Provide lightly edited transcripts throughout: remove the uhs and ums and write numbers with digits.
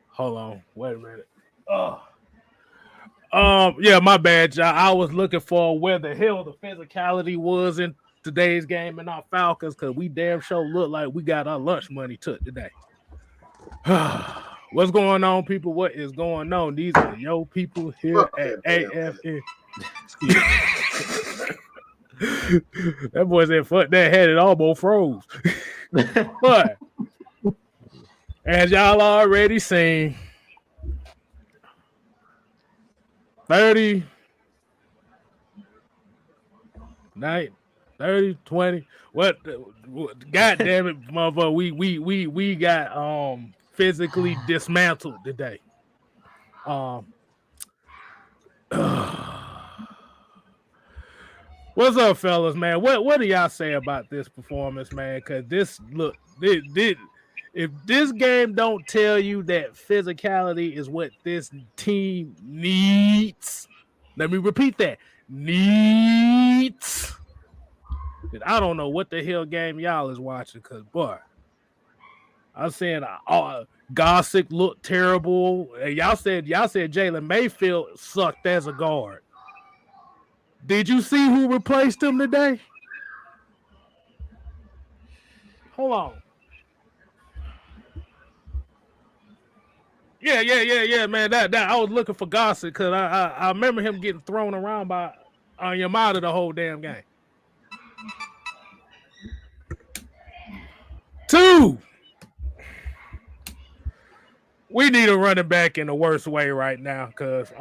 Hold on, wait a minute. Oh. Yeah, my bad, y'all. I was looking for where the hell the physicality was in today's game and our Falcons, because we damn sure look like we got our lunch money took today. What's going on, people? What is going on? These are yo people here Fuck at that damn AFN. That boy said, fuck that, had it almost froze. But as y'all already seen, 30, 30, 20. What? God damn it, motherfucker. We got physically dismantled today. What's up, fellas, man? What do y'all say about this performance, man? Because if this game don't tell you that physicality is what this team needs, let me repeat that, needs, then I don't know what the hell game y'all is watching. Because boy, I'm saying Gossick looked terrible. Y'all said Jalen Mayfield sucked as a guard. Did you see who replaced him today? Hold on. Yeah, man. That I was looking for Gossett because I remember him getting thrown around by Yamada the whole damn game. 2. We need a running back in the worst way right now because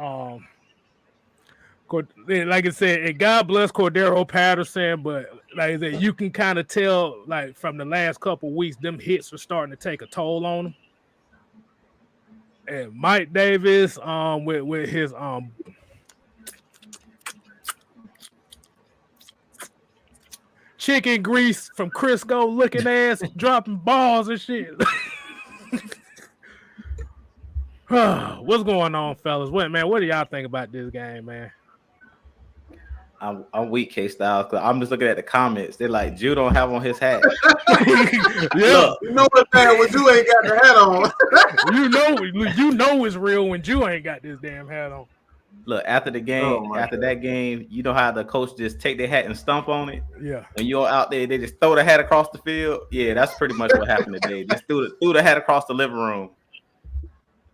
like I said, and God bless Cordero Patterson, but like I said, you can kind of tell like from the last couple of weeks, them hits are starting to take a toll on him. And Mike Davis, with his chicken grease from Crisco looking ass dropping balls and shit. What's going on, fellas? What do y'all think about this game, man? I'm weak, K Styles. I'm just looking at the comments. They're like, Jew don't have on his hat. Yeah, you know what, man? When you ain't got the hat on, you know it's real when Jew ain't got this damn hat on. Look, after the game, that game, you know how the coach just take their hat and stomp on it. Yeah. When you're out there, they just throw the hat across the field. Yeah, that's pretty much what happened today. Just threw the hat across the living room.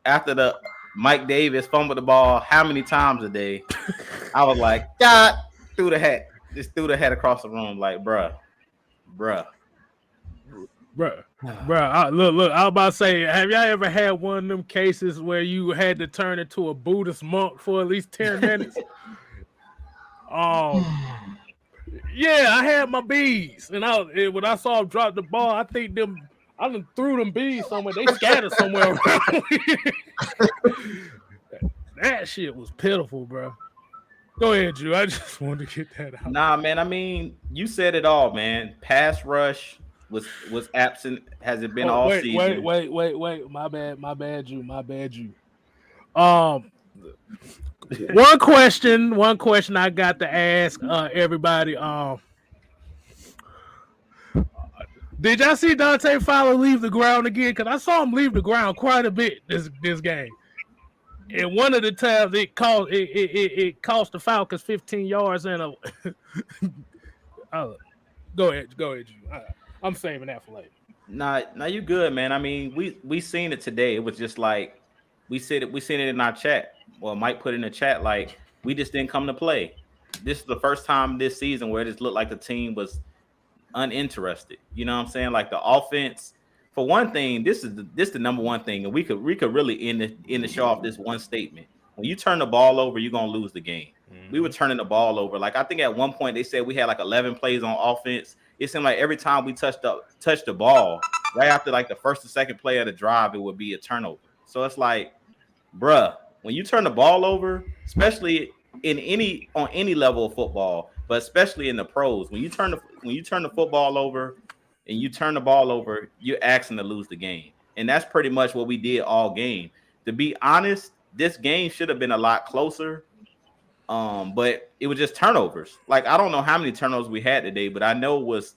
After the Mike Davis fumbled the ball, how many times a day? I was like, God, threw the hat across the room, like, bruh. Look, I was about to say, have y'all ever had one of them cases where you had to turn into a Buddhist monk for at least 10 minutes? Yeah, I had my bees, and when I saw them drop the ball, I think I done threw them bees somewhere. They scattered somewhere around. That shit was pitiful, bro. Go ahead, Drew. I just wanted to get that out. Nah, man. I mean, you said it all, man. Pass rush was absent. Has it been all season? Wait. My bad, Drew. One question I got to ask everybody. Did y'all see Dante Fowler leave the ground again? Because I saw him leave the ground quite a bit this game. And one of the times it cost the Falcons 15 yards and a. Go ahead, Drew. I'm saving that for later. Nah, you good, man. I mean, we seen it today. It was just like we seen it in our chat. Well, Mike put in the chat like we just didn't come to play. This is the first time this season where it just looked like the team was uninterested. You know what I'm saying? Like the offense. For one thing, this is the number one thing, and we could really end the show off this one statement. When you turn the ball over, you're gonna lose the game. We were turning the ball over. Like I think at one point they said we had like 11 plays on offense. It seemed like every time we touched the ball, right after like the first or second play of the drive, it would be a turnover. So it's like, bruh, when you turn the ball over, especially on any level of football, but especially in the pros, when you turn the football over and you turn the ball over, you're asking to lose the game. And that's pretty much what we did all game. To be honest, this game should have been a lot closer. But it was just turnovers. Like, I don't know how many turnovers we had today, but I know it was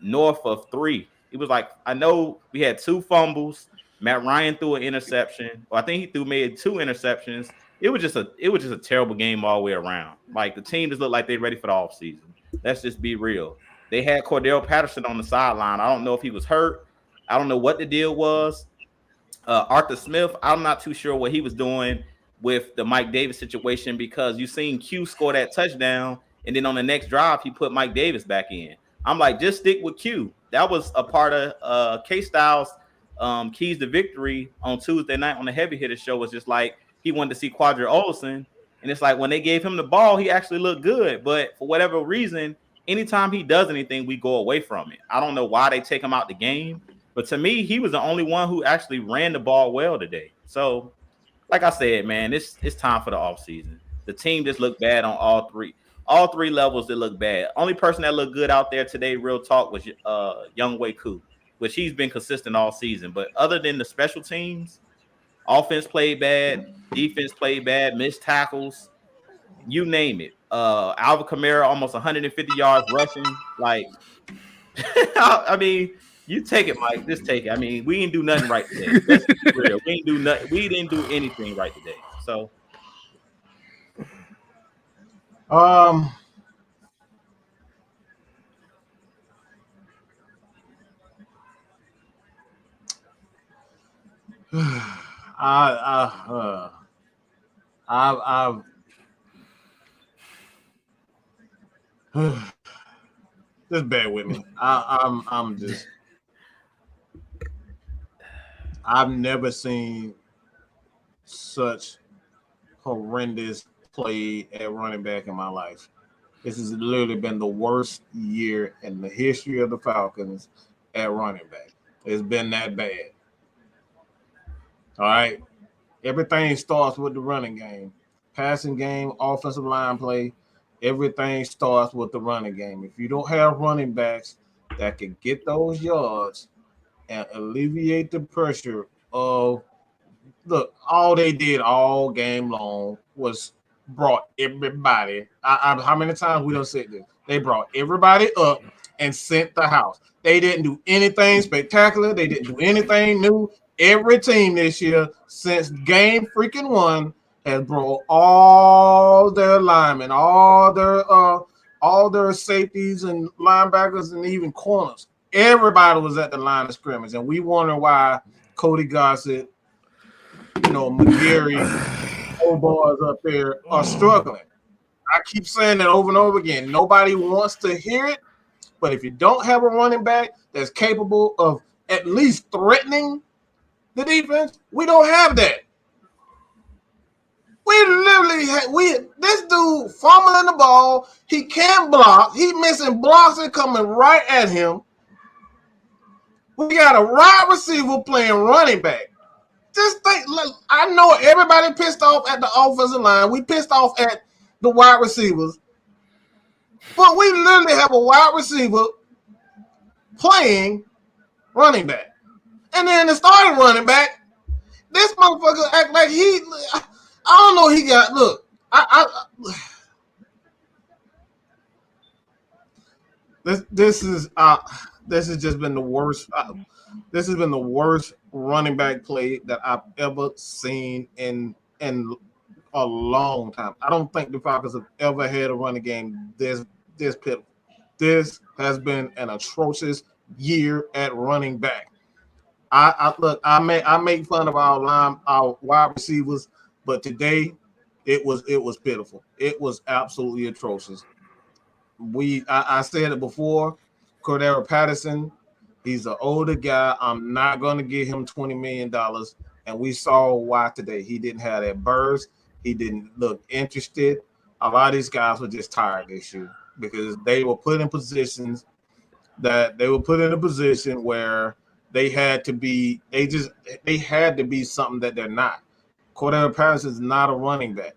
north of 3, It was like, I know we had 2 fumbles. Matt Ryan threw an interception. Well, I think he made 2 interceptions. It was just a terrible game all the way around. Like, the team just looked like they're ready for the offseason. Let's just be real. They had Cordell Patterson on the sideline. I don't know if he was hurt. I don't know what the deal was. Arthur Smith, I'm not too sure what he was doing with the Mike Davis situation, because you seen Q score that touchdown, and then on the next drive he put Mike Davis back in. I'm like, just stick with Q. That was a part of K-Styles' keys to victory on Tuesday night on the Heavy Hitter show. Was just like, he wanted to see Quadri Olson, and it's like, when they gave him the ball, he actually looked good, but for whatever reason, anytime he does anything, we go away from it. I don't know why they take him out the game, but to me, he was the only one who actually ran the ball well today. So, like I said, man, it's time for the offseason. The team just looked bad on all three levels. That looked bad. Only person that looked good out there today, real talk, was Young Wei Koo, which he's been consistent all season. But other than the special teams, offense played bad, defense played bad, missed tackles, you name it. Alvin Kamara almost 150 yards rushing. Like, I mean, you take it, Mike. Just take it. I mean, we didn't do nothing right today. Let's be real. We didn't do nothing. We didn't do anything right today. So, just bear with me. I've never seen such horrendous play at running back in my life. This has literally been the worst year in the history of the Falcons at running back. It's been that bad. All right. Everything starts with the running game. Passing game, offensive line play, everything starts with the running game. If you don't have running backs that can get those yards and alleviate the pressure of, look, all they did all game long was brought everybody. How many times we done said this? They brought everybody up and sent the house. They didn't do anything spectacular. They didn't do anything new. Every team this year since game freaking 1 has brought all their linemen, all their safeties and linebackers and even corners. Everybody was at the line of scrimmage, and we wonder why Cody Gossett, McGarry, old boys up there are struggling. I keep saying that over and over again. Nobody wants to hear it, but if you don't have a running back that's capable of at least threatening the defense, we don't have that. We literally this dude fumbling the ball. He can't block. He missing blocks and coming right at him. We got a wide receiver playing running back. Just think, look, I know everybody pissed off at the offensive line. We pissed off at the wide receivers. But we literally have a wide receiver playing running back. And then the starting running back, this motherfucker act like I don't know, he got, look, this has just been the worst. This has been the worst running back play that I've ever seen in a long time. I don't think the Falcons have ever had a running game this pitiful. This has been an atrocious year at running back. I make fun of our wide receivers, but today it was pitiful. It was absolutely atrocious. I said it before, Cordell Patterson, he's an older guy. I'm not going to give him $20 million. And we saw why today. He didn't have that burst. He didn't look interested. A lot of these guys were just tired this year because they were put in positions where they had to be something that they're not. Cordell Patterson is not a running back.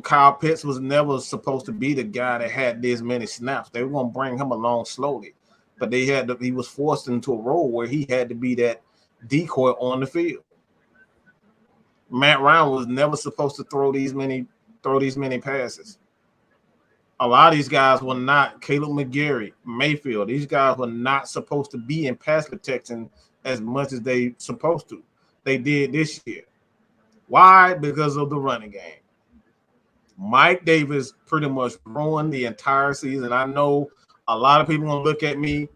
Kyle Pitts was never supposed to be the guy that had this many snaps. They were going to bring him along slowly, but he was forced into a role where he had to be that decoy on the field. Matt Ryan was never supposed to throw these many passes. A lot of these guys were not Caleb McGarry, Mayfield. These guys were not supposed to be in pass protection as much as they supposed to. They did this year. Why? Because of the running game. Mike Davis pretty much ruined the entire season. I know a lot of people want to look at me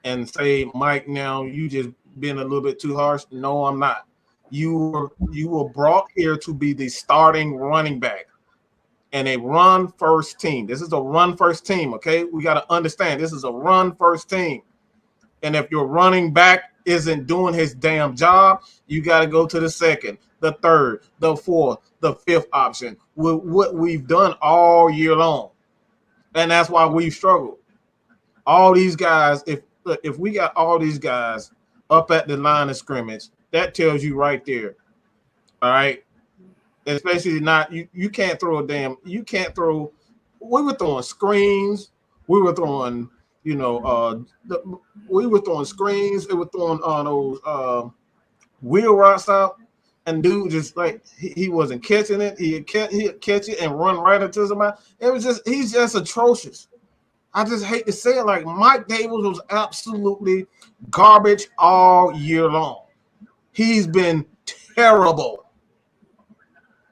and say, Mike, now you just been a little bit too harsh. No, I'm not. You were brought here to be the starting running back and a run first team. This is a run first team, okay? We got to understand this is a run first team. And if your running back isn't doing his damn job, you got to go to the second, the third, the fourth, the fifth option. What we've done all year long. And that's why we've struggled. All these guys, if we got all these guys up at the line of scrimmage, that tells you right there. All right. Especially not you can't throw we were throwing screens, we were throwing, we were throwing screens, it was throwing on those wheel routes out, and dude just like he wasn't catching it. He'd catch it and run right into somebody. He's just atrocious. I just hate to say it, like Mike Davis was absolutely garbage all year long. He's been terrible.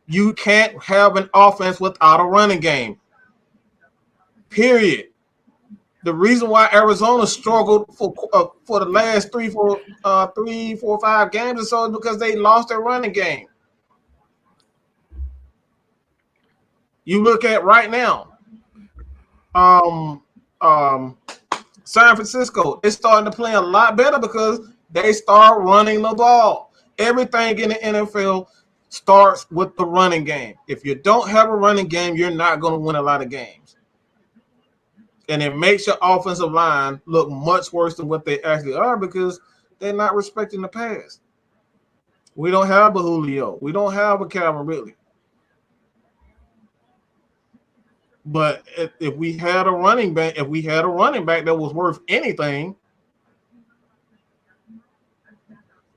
You can't have an offense without a running game. Period. The reason why Arizona struggled for the last 3, 4, 5 games or so is because they lost their running game. You look at right now, San Francisco is starting to play a lot better because they start running the ball. Everything in the NFL starts with the running game. If you don't have a running game, you're not going to win a lot of games. And it makes your offensive line look much worse than what they actually are because they're not respecting the pass. We don't have a Julio. We don't have a Calvin Ridley. But if we had a running back, that was worth anything,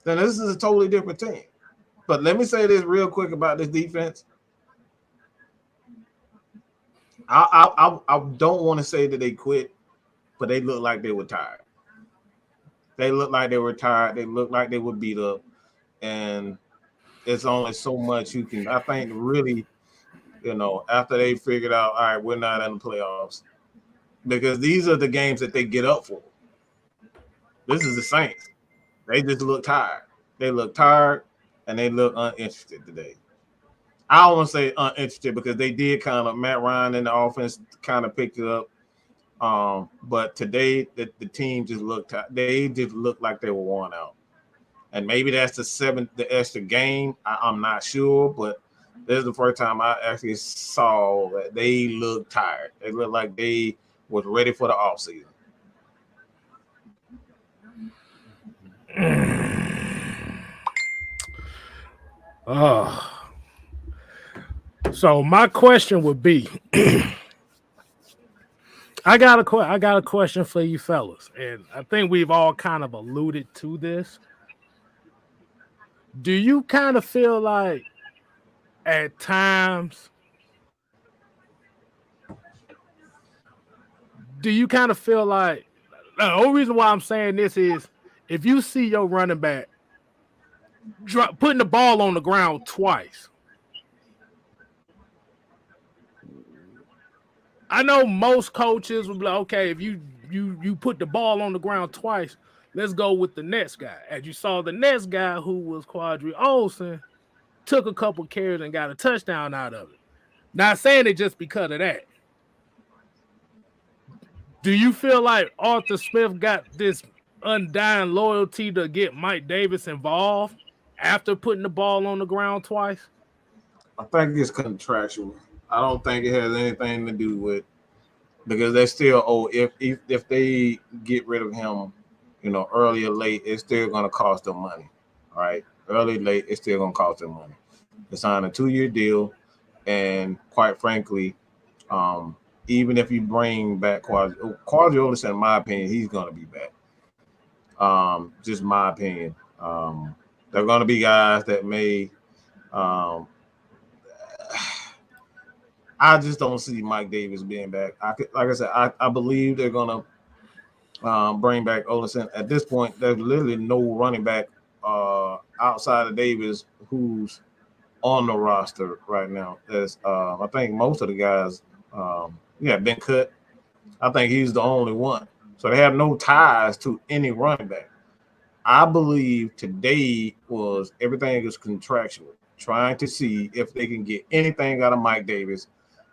then this is a totally different team. But let me say this real quick about this defense. I don't want to say that they quit, but they look like they were tired. They look like they were tired. They look like they were beat up. And it's only so much you can, I think, really, after they figured out, all right, we're not in the playoffs. Because these are the games that they get up for. This is the Saints. They just look tired. They look tired, and they look uninterested today. I don't want to say uninterested because they did kind of, Matt Ryan and the offense kind of picked it up. But today, the team just looked tired. They just looked like they were worn out. And maybe that's the extra game. I'm not sure, but this is the first time I actually saw that they looked tired. They looked like they was ready for the offseason. So my question would be, I got a question for you fellas, and I think we've all kind of alluded to this. Do you kind of feel like at times, the only reason why I'm saying this is if you see your running back putting the ball on the ground twice, I know most coaches will be like, okay, if you put the ball on the ground twice, let's go with the next guy. As you saw, the next guy, who was Quadri Olsen, took a couple carries and got a touchdown out of it. Not saying it just because of that. Do you feel like Arthur Smith got this undying loyalty to get Mike Davis involved after putting the ball on the ground twice? I think it's contractual. I don't think it has anything to do with, because they're still if they get rid of him, early or late, it's still going to cost them money. All right, early, late, it's still going to cost them money. They signed a 2-year deal, and quite frankly, even if you bring back Quadri Olsen, in my opinion, he's going to be back. Just my opinion. There are going to be guys that may. I just don't see Mike Davis being back. Like I said, I believe they're gonna bring back Olsen. At this point, there's literally no running back outside of Davis who's on the roster right now. There's I think most of the guys been cut. I think he's the only one. So they have no ties to any running back. I believe today was everything is contractual, trying to see if they can get anything out of Mike Davis.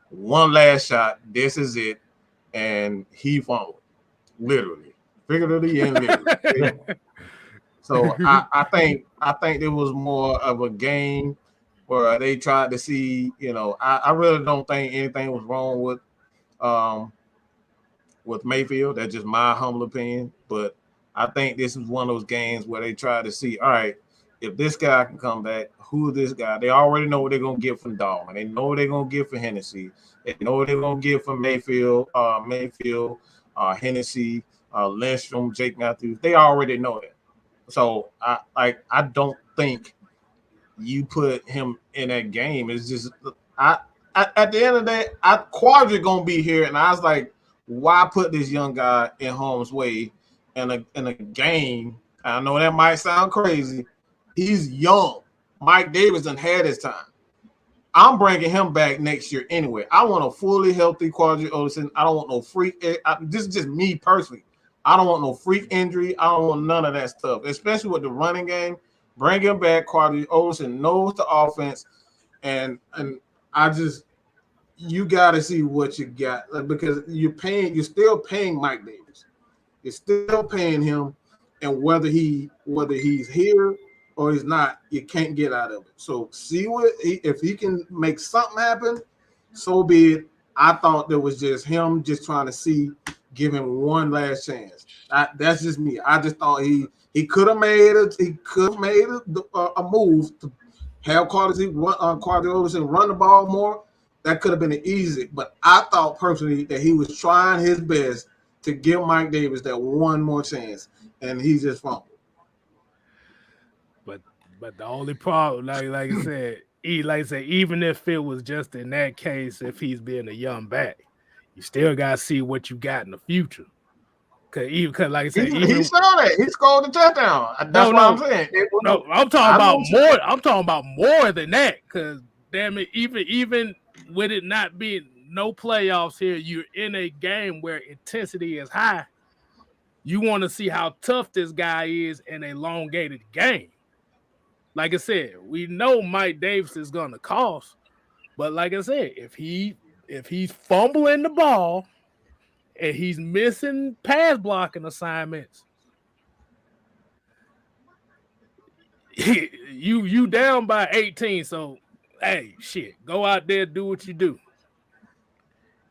One last shot. This is it. And he fumbled. Literally. Figuratively and literally. So I think it was more of a game where they tried to see, I really don't think anything was wrong with Mayfield. That's just my humble opinion. But I think this is one of those games where they try to see, all right, if this guy can come back, who is this guy? They already know what they're going to get from Dalton. They know what they're going to get for Hennessy. They know what they're going to get from Mayfield, Hennessy, Lindstrom, Jake Matthews. They already know that. So I don't think you put him in that game. It's just at the end of the day, Quadri gonna be here, and I was like, why put this young guy in harm's way in a game? I know that might sound crazy. He's young. Mike Davis done had his time. I'm bringing him back next year anyway. I want a fully healthy Quadri Olsen. I don't want no freak. This is just me personally. I don't want no freak injury. I don't want none of that stuff, especially with the running game. Bring him back. Quadri Olsen knows the offense, and you got to see what you got because you're still paying Mike Davis. You're still paying him, and whether he's here or he's not, you can't get out of it. So see if he can make something happen, so be it. I thought there was just him just trying to give him one last chance. That's just me. I just thought he could have made a move to have Quadri Olsen run the ball more. That could have been easy, but I thought personally that he was trying his best to give Mike Davis that one more chance, and he just fumbled. But the only problem, like I said, even if it was just in that case, if he's being a young back, you still gotta see what you got in the future. Cause like I said, he saw that he scored the touchdown. That's what I'm saying. I'm talking about more. I'm talking about more than that. Cause damn it, even with it not being no playoffs here, you're in a game where intensity is high. You want to see how tough this guy is in a elongated game. Like I said, we know Mike Davis is gonna cost, but like I said, if he's fumbling the ball and he's missing pass blocking assignments, you down by 18. So hey, shit, go out there, do what you do.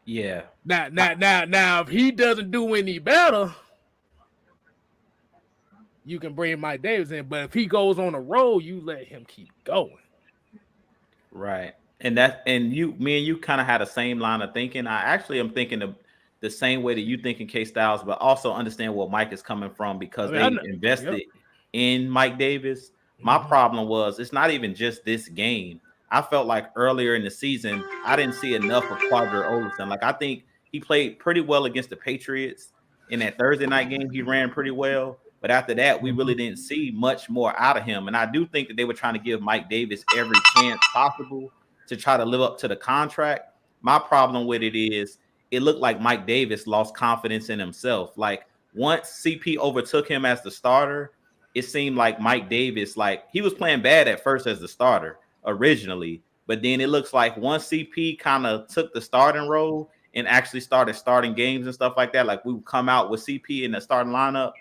Yeah. Now, if he doesn't do any better, you can bring Mike Davis in. But if he goes on a roll, you let him keep going. Right. And me and you kind of had the same line of thinking. I actually am thinking of the same way that you think in K-Styles, but also understand where Mike is coming from because they invested in Mike Davis. My problem was it's not even just this game. I felt like earlier in the season, I didn't see enough of Quadri Olsen. Like I think he played pretty well against the Patriots. In that Thursday night game, he ran pretty well. But after that, we really didn't see much more out of him. And I do think that they were trying to give Mike Davis every chance possible to try to live up to the contract. My problem with it is it looked like Mike Davis lost confidence in himself. Like once CP overtook him as the starter, it seemed like Mike Davis, like he was playing bad at first as the starter originally, but then it looks like once CP kind of took the starting role and actually started starting games and stuff like that, like we would come out with CP in the starting lineup,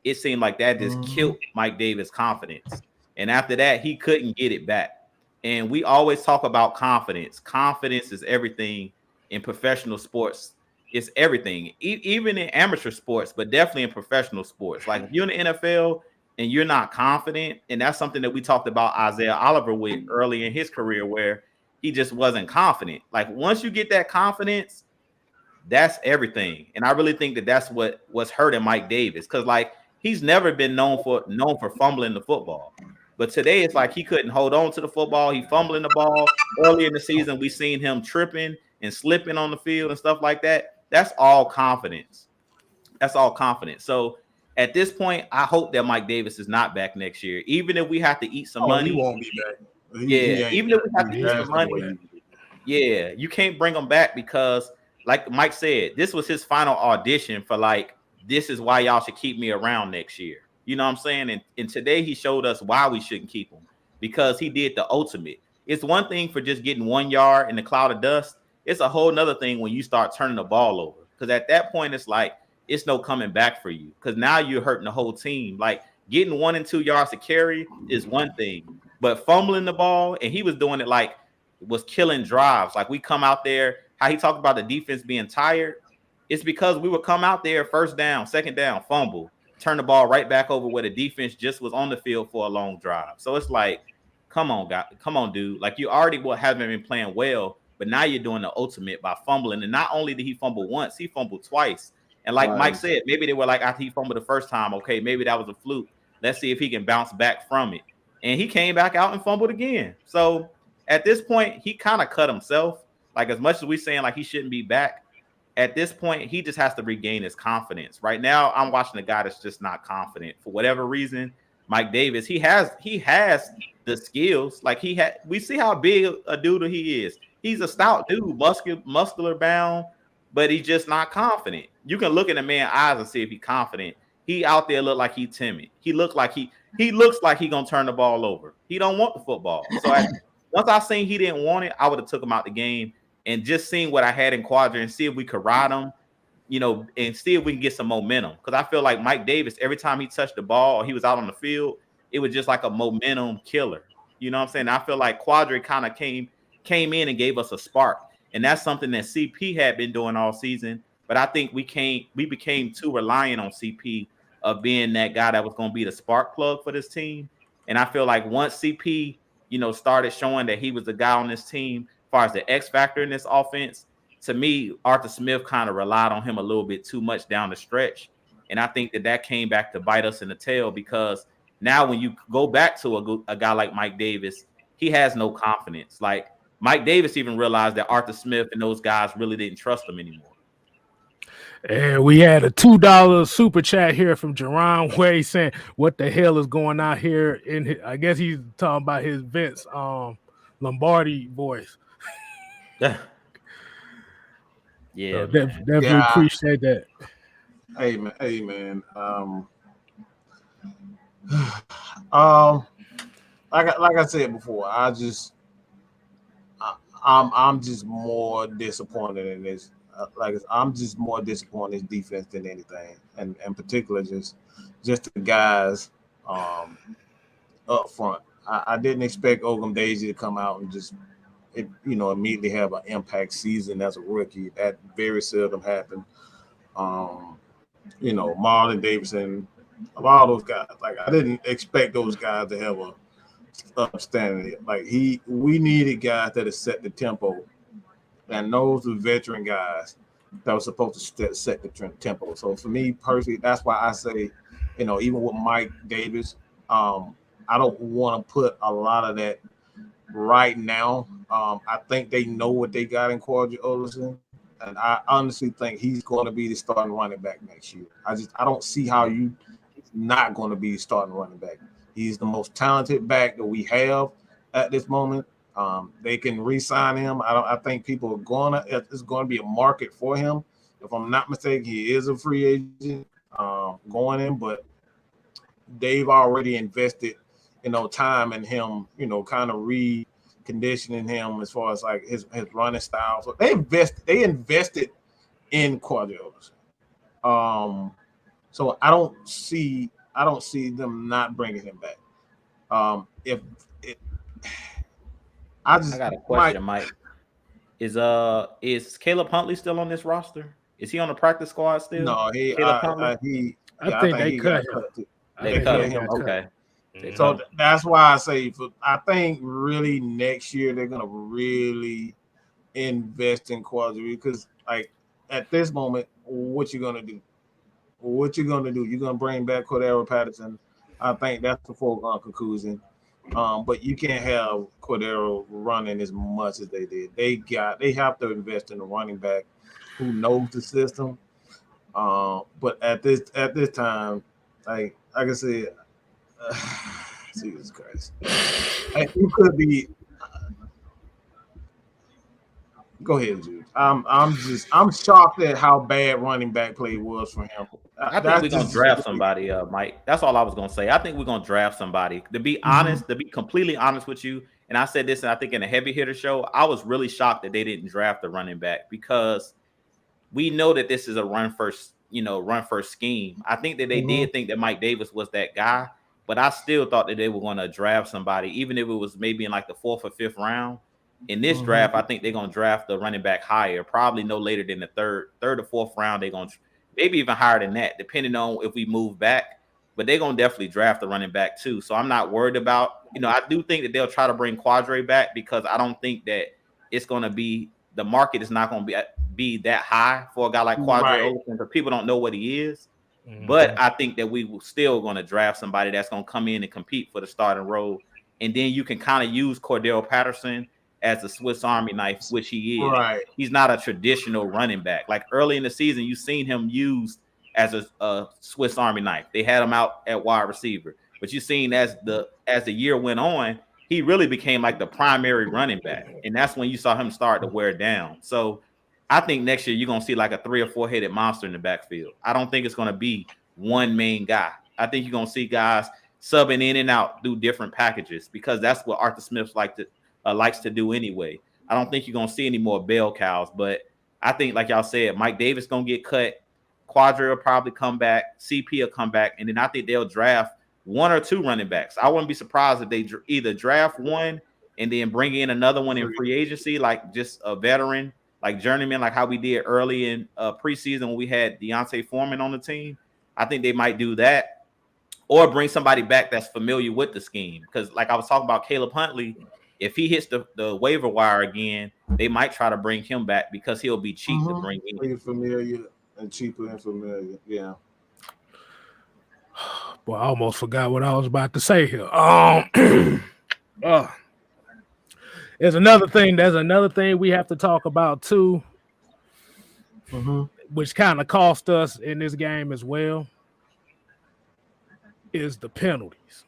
it seemed like that just killed Mike Davis' confidence. And after that, he couldn't get it back. And we always talk about confidence. Confidence is everything in professional sports. It's everything, even in amateur sports, but definitely in professional sports. Like if you're in the NFL and you're not confident, and that's something that we talked about Isaiah Oliver with early in his career where he just wasn't confident. Like once you get that confidence, that's everything. And I really think that that's what was hurting Mike Davis because like he's never been known for fumbling the football. But today it's like he couldn't hold on to the football. He fumbling the ball. Early in the season, we seen him tripping and slipping on the field and stuff like that, that's all confidence. That's all confidence. So at this point, I hope that Mike Davis is not back next year, even if we have to eat some money. He won't be back. He even if we have to eat some money. Yeah, you can't bring him back because, like Mike said, this was his final audition for like, this is why y'all should keep me around next year. You know what I'm saying? And today he showed us why we shouldn't keep him, because he did the ultimate. It's one thing for just getting 1 yard in the cloud of dust. It's a whole nother thing when you start turning the ball over, because at that point it's like it's no coming back for you, because now you're hurting the whole team. Like getting 1 and 2 yards to carry is one thing, but fumbling the ball, and he was doing it like it was killing drives. Like we come out there, how he talked about the defense being tired. It's because we would come out there first down, second down, fumble, turn the ball right back over where the defense just was on the field for a long drive. So it's like, come on, guy, come on, dude. Like you already haven't been playing well, but now you're doing the ultimate by fumbling. And not only did he fumble once, he fumbled twice. And like Mike said, maybe they were like, after he fumbled the first time, okay, maybe that was a fluke. Let's see if he can bounce back from it. And he came back out and fumbled again. So at this point, he kind of cut himself. Like as much as we're saying like he shouldn't be back, at this point, he just has to regain his confidence. Right now, I'm watching a guy that's just not confident for whatever reason. Mike Davis, he has the skills. Like we see how big a dude he is. He's a stout dude, muscular bound, but he's just not confident. You can look in the man's eyes and see if he's confident. He out there look like he's timid. He looks like he gonna turn the ball over. He don't want the football. So once I seen he didn't want it, I would have took him out the game and just seeing what I had in quadrant and see if we could ride him, and see if we can get some momentum. Because I feel like Mike Davis, every time he touched the ball or he was out on the field, it was just like a momentum killer. You know what I'm saying? I feel like Quadri kind of came in and gave us a spark. And that's something that CP had been doing all season. But I think we became too reliant on CP of being that guy that was going to be the spark plug for this team. And I feel like once CP, started showing that he was the guy on this team, as far as the X factor in this offense, to me, Arthur Smith kind of relied on him a little bit too much down the stretch. And I think that came back to bite us in the tail, because now when you go back to a guy like Mike Davis, he has no confidence. Like Mike Davis even realized that Arthur Smith and those guys really didn't trust him anymore. And we had a $2 super chat here from Jerron Way saying, "What the hell is going on here?" I guess he's talking about his Vince Lombardi voice. Yeah, so definitely appreciate that. Hey man. Like I said before, I'm just more disappointed in this. I'm just more disappointed in this defense than anything, and in particular, just the guys up front. I didn't expect Ogundeji to come out and just immediately have an impact season as a rookie. That very seldom happened. Marlon Davidson, a lot of those guys. Like I didn't expect those guys to have a upstanding. Like we needed guys that have set the tempo, and those are veteran guys that were supposed to set the tempo. So for me personally, that's why I say, even with Mike Davis, I don't want to put a lot of that right now. I think they know what they got in Quadri Olsen, and I honestly think he's going to be the starting running back next year. I don't see how he's not going to be the starting running back. He's the most talented back that we have at this moment. They can re-sign him. I think people are it's going to be a market for him. If I'm not mistaken, he is a free agent going in, but they've already invested, time in him, kind of reconditioning him as far as like his running style. So they invested in Quadri Olsen. So I don't see them not bringing him back. I got a question, Mike. Is Caleb Huntley still on this roster? Is he on the practice squad still? No, I think they cut him. They cut him. Okay. So that's why I say I think really next year they're gonna really invest in Quadri, because like at this moment, what you gonna do? You're gonna bring back Cordero Patterson. I think that's the foregone conclusion. But you can't have Cordero running as much as they did. They have to invest in a running back who knows the system. But at this time, like I said, Jesus Christ, you could be. Go ahead, Jude. I'm shocked at how bad running back play was for him. I think we're gonna draft somebody, Mike. That's all I was gonna say. I think we're gonna draft somebody. To be honest, to be completely honest with you, and I said this, and I think in a heavy hitter show, I was really shocked that they didn't draft a running back because we know that this is a run first scheme. I think that they did think that Mike Davis was that guy, but I still thought that they were gonna draft somebody, even if it was maybe in like the 4th or 5th round. In this draft, I think they're gonna draft the running back higher, probably no later than the third or 4th round. They're gonna maybe even higher than that, depending on if we move back. But they're gonna definitely draft the running back too. So I'm not worried about. I do think that they'll try to bring Quadre back because I don't think that it's gonna be the market is not gonna be that high for a guy like Quadre Olsen because people don't know what he is. But I think that we will still gonna draft somebody that's gonna come in and compete for the starting role, and then you can kind of use Cordell Patterson as a Swiss Army knife, which he is. Right. He's not a traditional running back. Like early in the season, you've seen him used as a Swiss Army knife. They had him out at wide receiver, but you've seen as the year went on, he really became like the primary running back, and that's when you saw him start to wear down. So I think next year you're gonna see like a 3 or 4 headed monster in the backfield. I don't think it's gonna be one main guy. I think you're gonna see guys subbing in and out, do different packages because that's what Arthur Smith likes to do anyway. I don't think you're gonna see any more bell cows, but I think, like y'all said, Mike Davis gonna get cut. Quadre will probably come back. CP will come back, and then I think they'll draft 1 or 2 running backs. I wouldn't be surprised if they either draft one and then bring in another one in free agency, like just a veteran, like journeyman, like how we did early in preseason when we had Deontay Foreman on the team. I think they might do that, or bring somebody back that's familiar with the scheme. Because, like I was talking about, Caleb Huntley. If he hits the waiver wire again, they might try to bring him back because he'll be cheap to bring in. Familiar and cheaper and familiar, yeah. Boy, I almost forgot what I was about to say here. There's another thing. There's another thing we have to talk about too, which kind of cost us in this game as well. Is the penalties.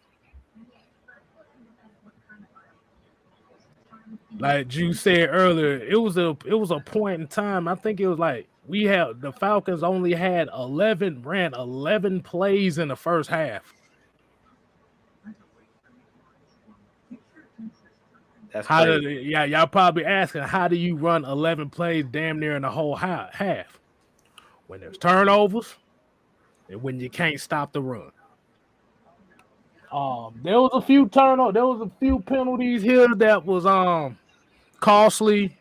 Like you said earlier, it was a point in time. I think it was like the Falcons only had 11 plays in the first half. That's crazy. Y'all probably asking, how do you run 11 plays damn near in the whole half? When there's turnovers and when you can't stop the run. There was a few turnovers. There was a few penalties here that was costly.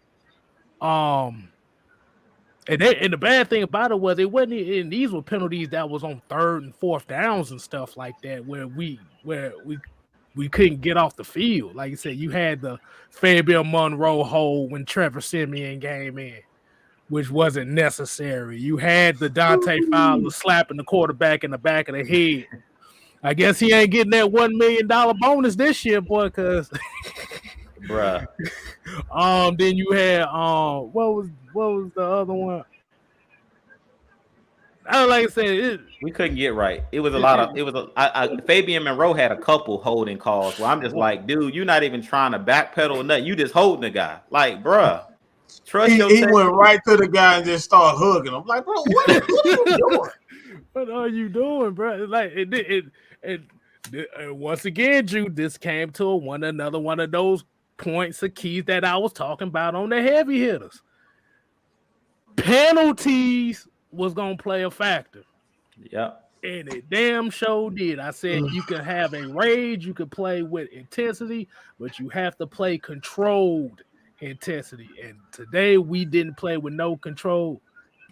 And the bad thing about it was it wasn't. And these were penalties that was on 3rd and 4th downs and stuff like that, where we couldn't get off the field. Like you said, you had the Fabian Monroe hold when Trevor Siemian came in, which wasn't necessary. You had the Dante Fowler slapping the quarterback in the back of the head. I guess he ain't getting that $1 million bonus this year, boy, because bruh. Then you had what was the other one? Like I said, we couldn't get right. It was a lot of Fabian Monroe had a couple holding calls where I'm just like, dude, you're not even trying to backpedal or nothing. You just holding the guy. Like, bruh. Trust yourself. He went right to the guy and just started hugging him. Like, bro, what are you doing? What are you doing, bro? Like once again, Jude, this came to another one of those points of keys that I was talking about on the heavy hitters. Penalties was gonna play a factor. Yeah. And it damn sure did. I said you can have a rage, you can play with intensity, but you have to play controlled intensity. And today we didn't play with no controlled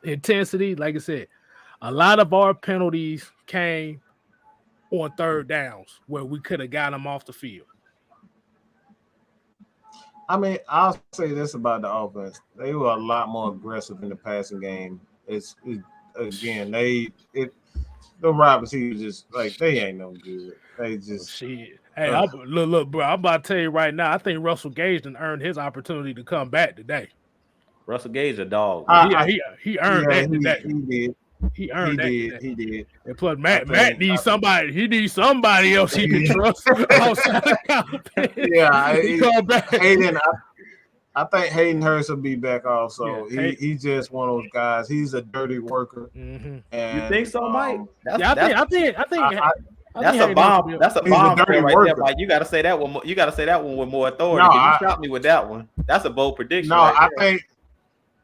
intensity. Like I said, a lot of our penalties came on 3rd downs where we could have got them off the field. I mean, I'll say this about the offense. They were a lot more aggressive in the passing game. the wide receivers just like they ain't no good. They just shit. Hey, look, bro. I'm about to tell you right now. I think Russell Gage done earned his opportunity to come back today. Russell Gage a dog. He earned that today. He did. He earned that. He did. And plus, Matt needs somebody. He needs somebody else he can trust outside of Calvin. Yeah, Hayden. I think Hayden Hurst will be back also. Yeah, he's just one of those guys. He's a dirty worker. Mm-hmm. And, you think so, Mike? I think. That's a bomb. That's a bomb right there, Mike. You got to say that one. You got to say that one with more authority. You shot me with that one. That's a bold prediction. No, I think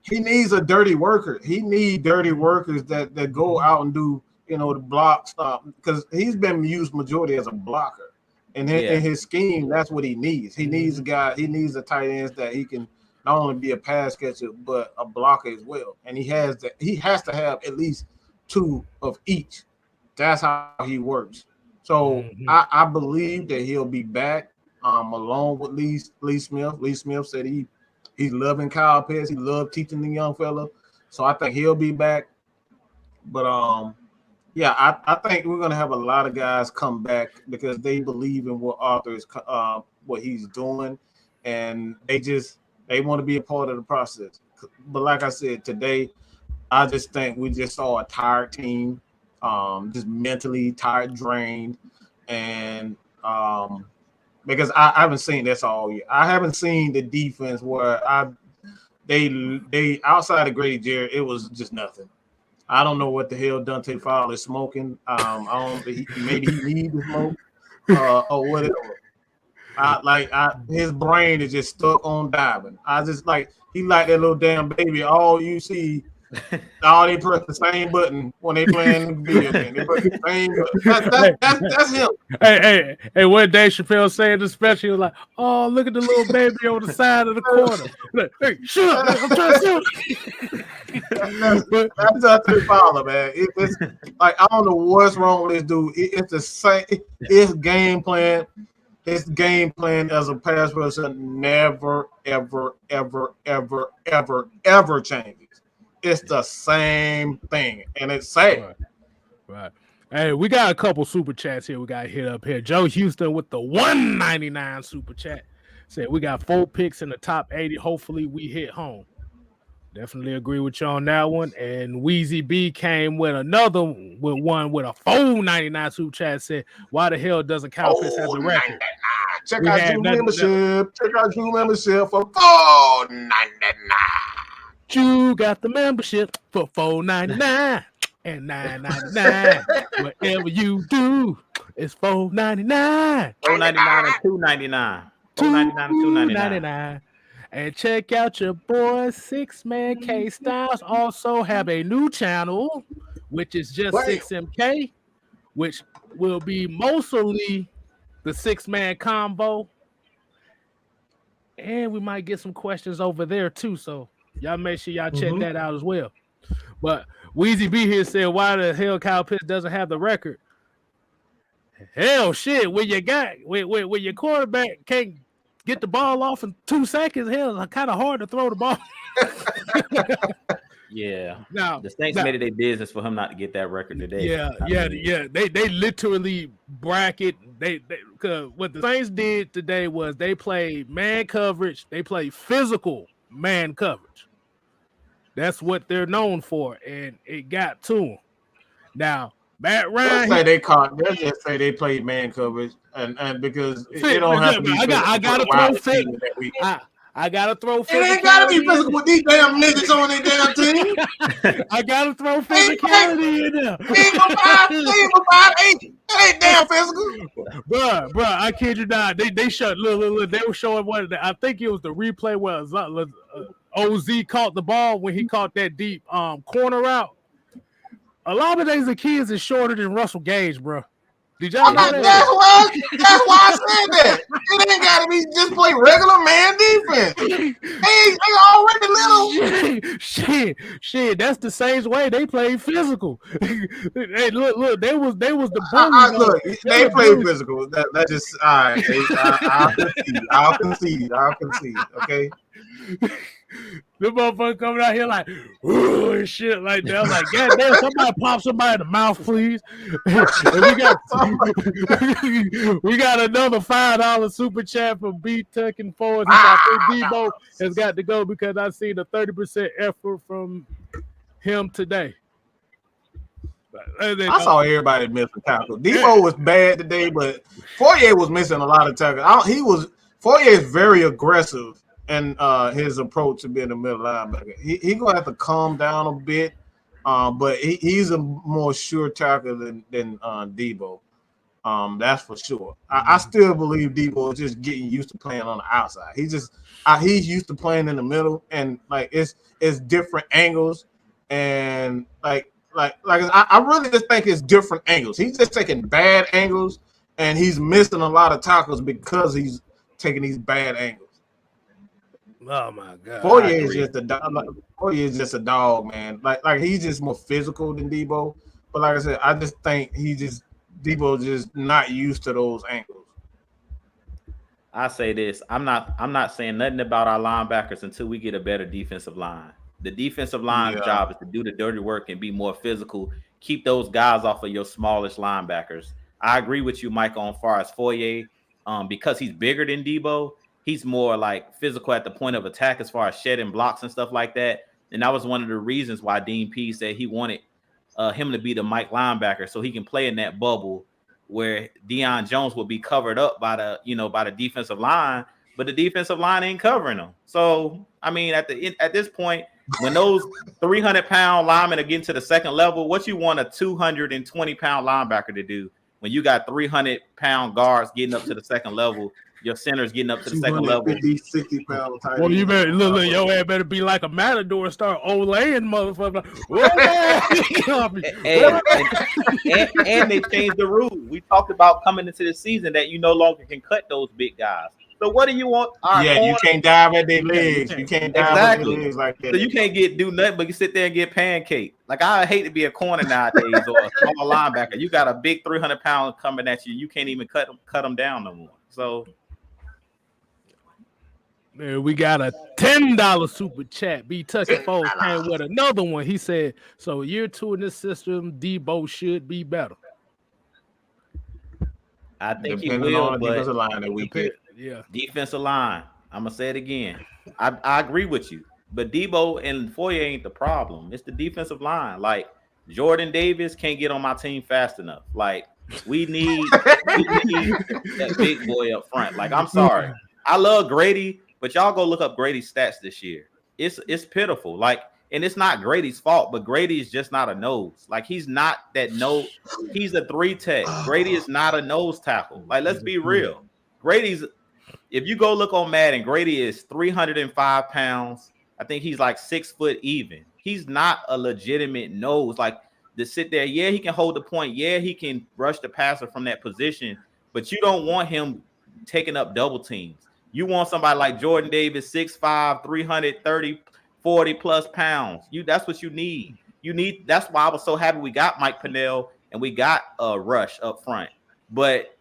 he needs a dirty worker. He needs dirty workers that go out and do the block stuff because he's been used majority as a blocker. And in his scheme, that's what he needs. He needs a guy. He needs a tight end that he can not only be a pass catcher but a blocker as well. And he has that. He has to have at least two of each. That's how he works. So I believe that he'll be back along with Lee Smith. Lee Smith said he's loving Kyle Pitts. He loved teaching the young fella. So I think he'll be back. But I think we're gonna have a lot of guys come back because they believe in what Arthur is what he's doing, and they want to be a part of the process. But like I said today, I just think we just saw a tired team. Just mentally tired, drained, and because I haven't seen this all year. I haven't seen the defense where they outside of Grady Jarrett, it was just nothing. I don't know what the hell Dante Fowler is smoking. I don't. Maybe he needs to smoke or whatever. His brain is just stuck on diving. I just he like that little damn baby. All you see. They press the same button when they playing the video game. They press the same button. That's him. Hey, what Dave Chappelle saying especially was like, oh, look at the little baby on the side of the corner. Like, hey, shut up, I'm trying to shoot. That's not the father, man. It's like I don't know what's wrong with this dude. It's the same. His game plan. His game plan as a pass rusher never, ever, ever, ever, ever, ever changes. It's the same thing, and it's sad. Right. Hey, we got a couple super chats here. We got to hit up here. Joe Houston with the $1.99 super chat said we got 4 picks in the top 80. Hopefully, we hit home. Definitely agree with you on that one. And Wheezy B came with one with a $4.99 super chat. Said, "Why the hell doesn't Kyle Pitts have the record?" Check out your membership. Check out your membership for $4.99. You got the membership for $4.99 and $9.99. Whatever you do, it's $4.99. $4.99 and $2.99. $4.99 and $2.99. And check out your boy 6-Man K Styles. Also have a new channel, which is just 6MK, which will be mostly the 6-man combo. And we might get some questions over there too. So y'all make sure y'all check that out as well. But Weezy B here said, why the hell Kyle Pitts doesn't have the record? Hell shit, when your quarterback can't get the ball off in 2 seconds, hell, it's kind of hard to throw the ball. Yeah. Now the Saints made it their business for him not to get that record today. Yeah. They literally bracket. Because what the Saints did today was they played man coverage. They played physical man coverage. That's what they're known for, and it got to them. Now, Matt Ryan. They'll just say they played man coverage, and because it don't have to be. I gotta throw physical. I gotta throw physical. It ain't gotta be physical with these damn niggas on their damn team. I gotta throw physicality in there. Ain't gonna buy 8. That ain't damn physical. Bruh, I kid you not. They showed look. They were showing one. I think it was the replay where OZ caught the ball when he caught that deep corner route. A lot of these kids is shorter than Russell Gage, bro. Did y'all know that? That's why I said that. It ain't gotta be just play regular man defense. They already little. Shit. That's the same way they play physical. Hey, look. They was the bullies. Look, they play physical. That just all right. I'll concede. Okay. The motherfucker coming out here like, ooh, and shit like that. I'm like, God damn, somebody pop somebody in the mouth, please. And we got another $5 super chat from B Tucking Forward. He said, I think Debo has got to go because I seen a 30% effort from him today. I saw everybody missing tackles. Debo was bad today, but Fourier was missing a lot of tackles. Fourier is very aggressive in his approach to being a middle linebacker. He gonna have to calm down a bit, but he's a more sure tackler than Debo. That's for sure. I still believe Debo is just getting used to playing on the outside. He's used to playing in the middle, and like it's different angles, and I really just think it's different angles. He's just taking bad angles, and he's missing a lot of tackles because he's taking these bad angles. Oh my God! Fourier is just a dog, man. Like he's just more physical than Debo. But like I said, I just think Debo just not used to those angles. I say this: I'm not saying nothing about our linebackers until we get a better defensive line. The defensive line's job is to do the dirty work and be more physical. Keep those guys off of your smallish linebackers. I agree with you, Mike, on far as Fourier, because he's bigger than Debo. He's more like physical at the point of attack as far as shedding blocks and stuff like that. And that was one of the reasons why Dean P said he wanted him to be the Mike linebacker so he can play in that bubble where Deion Jones will be covered up by the defensive line, but the defensive line ain't covering him. So, I mean, at this point, when those 300-pound linemen are getting to the second level, what you want a 220-pound linebacker to do when you got 300-pound guards getting up to the second level? Your center's getting up to the second level. 60-pound tight end. Well, you better look. Your ass better be like a matador and start olaying motherfucker. And they changed the rule. We talked about coming into the season that you no longer can cut those big guys. So what do you want? You can't dive at their legs. You can't dive at their legs like that. So you can't do nothing but you sit there and get pancake. Like I hate to be a corner nowadays or a small linebacker. You got a big 300-pound coming at you. You can't even cut them down no more. So. Man, we got a $10 super chat. B Tucking Foles came with another one. He said, so year 2 in this system, Debo should be better. I think he will, but defensive line that we get. Yeah. Defensive line. I'm going to say it again. I agree with you. But Debo and Fourier ain't the problem. It's the defensive line. Like, Jordan Davis can't get on my team fast enough. Like, we need that big boy up front. Like, I'm sorry. I love Grady. But y'all go look up Grady's stats this year. It's pitiful. Like, and it's not Grady's fault, but Grady is just not a nose. Like, he's not that nose. He's a 3-tech. Grady is not a nose tackle. Like, let's be real. Grady's, if you go look on Madden, Grady is 305 pounds. I think he's like 6 foot even. He's not a legitimate nose. Like, to sit there, yeah, he can hold the point. Yeah, he can rush the passer from that position. But you don't want him taking up double teams. You want somebody like Jordan Davis, 6'5", 330, 40 plus pounds. That's what you need. That's why I was so happy we got Mike Pennell and we got Rush up front. But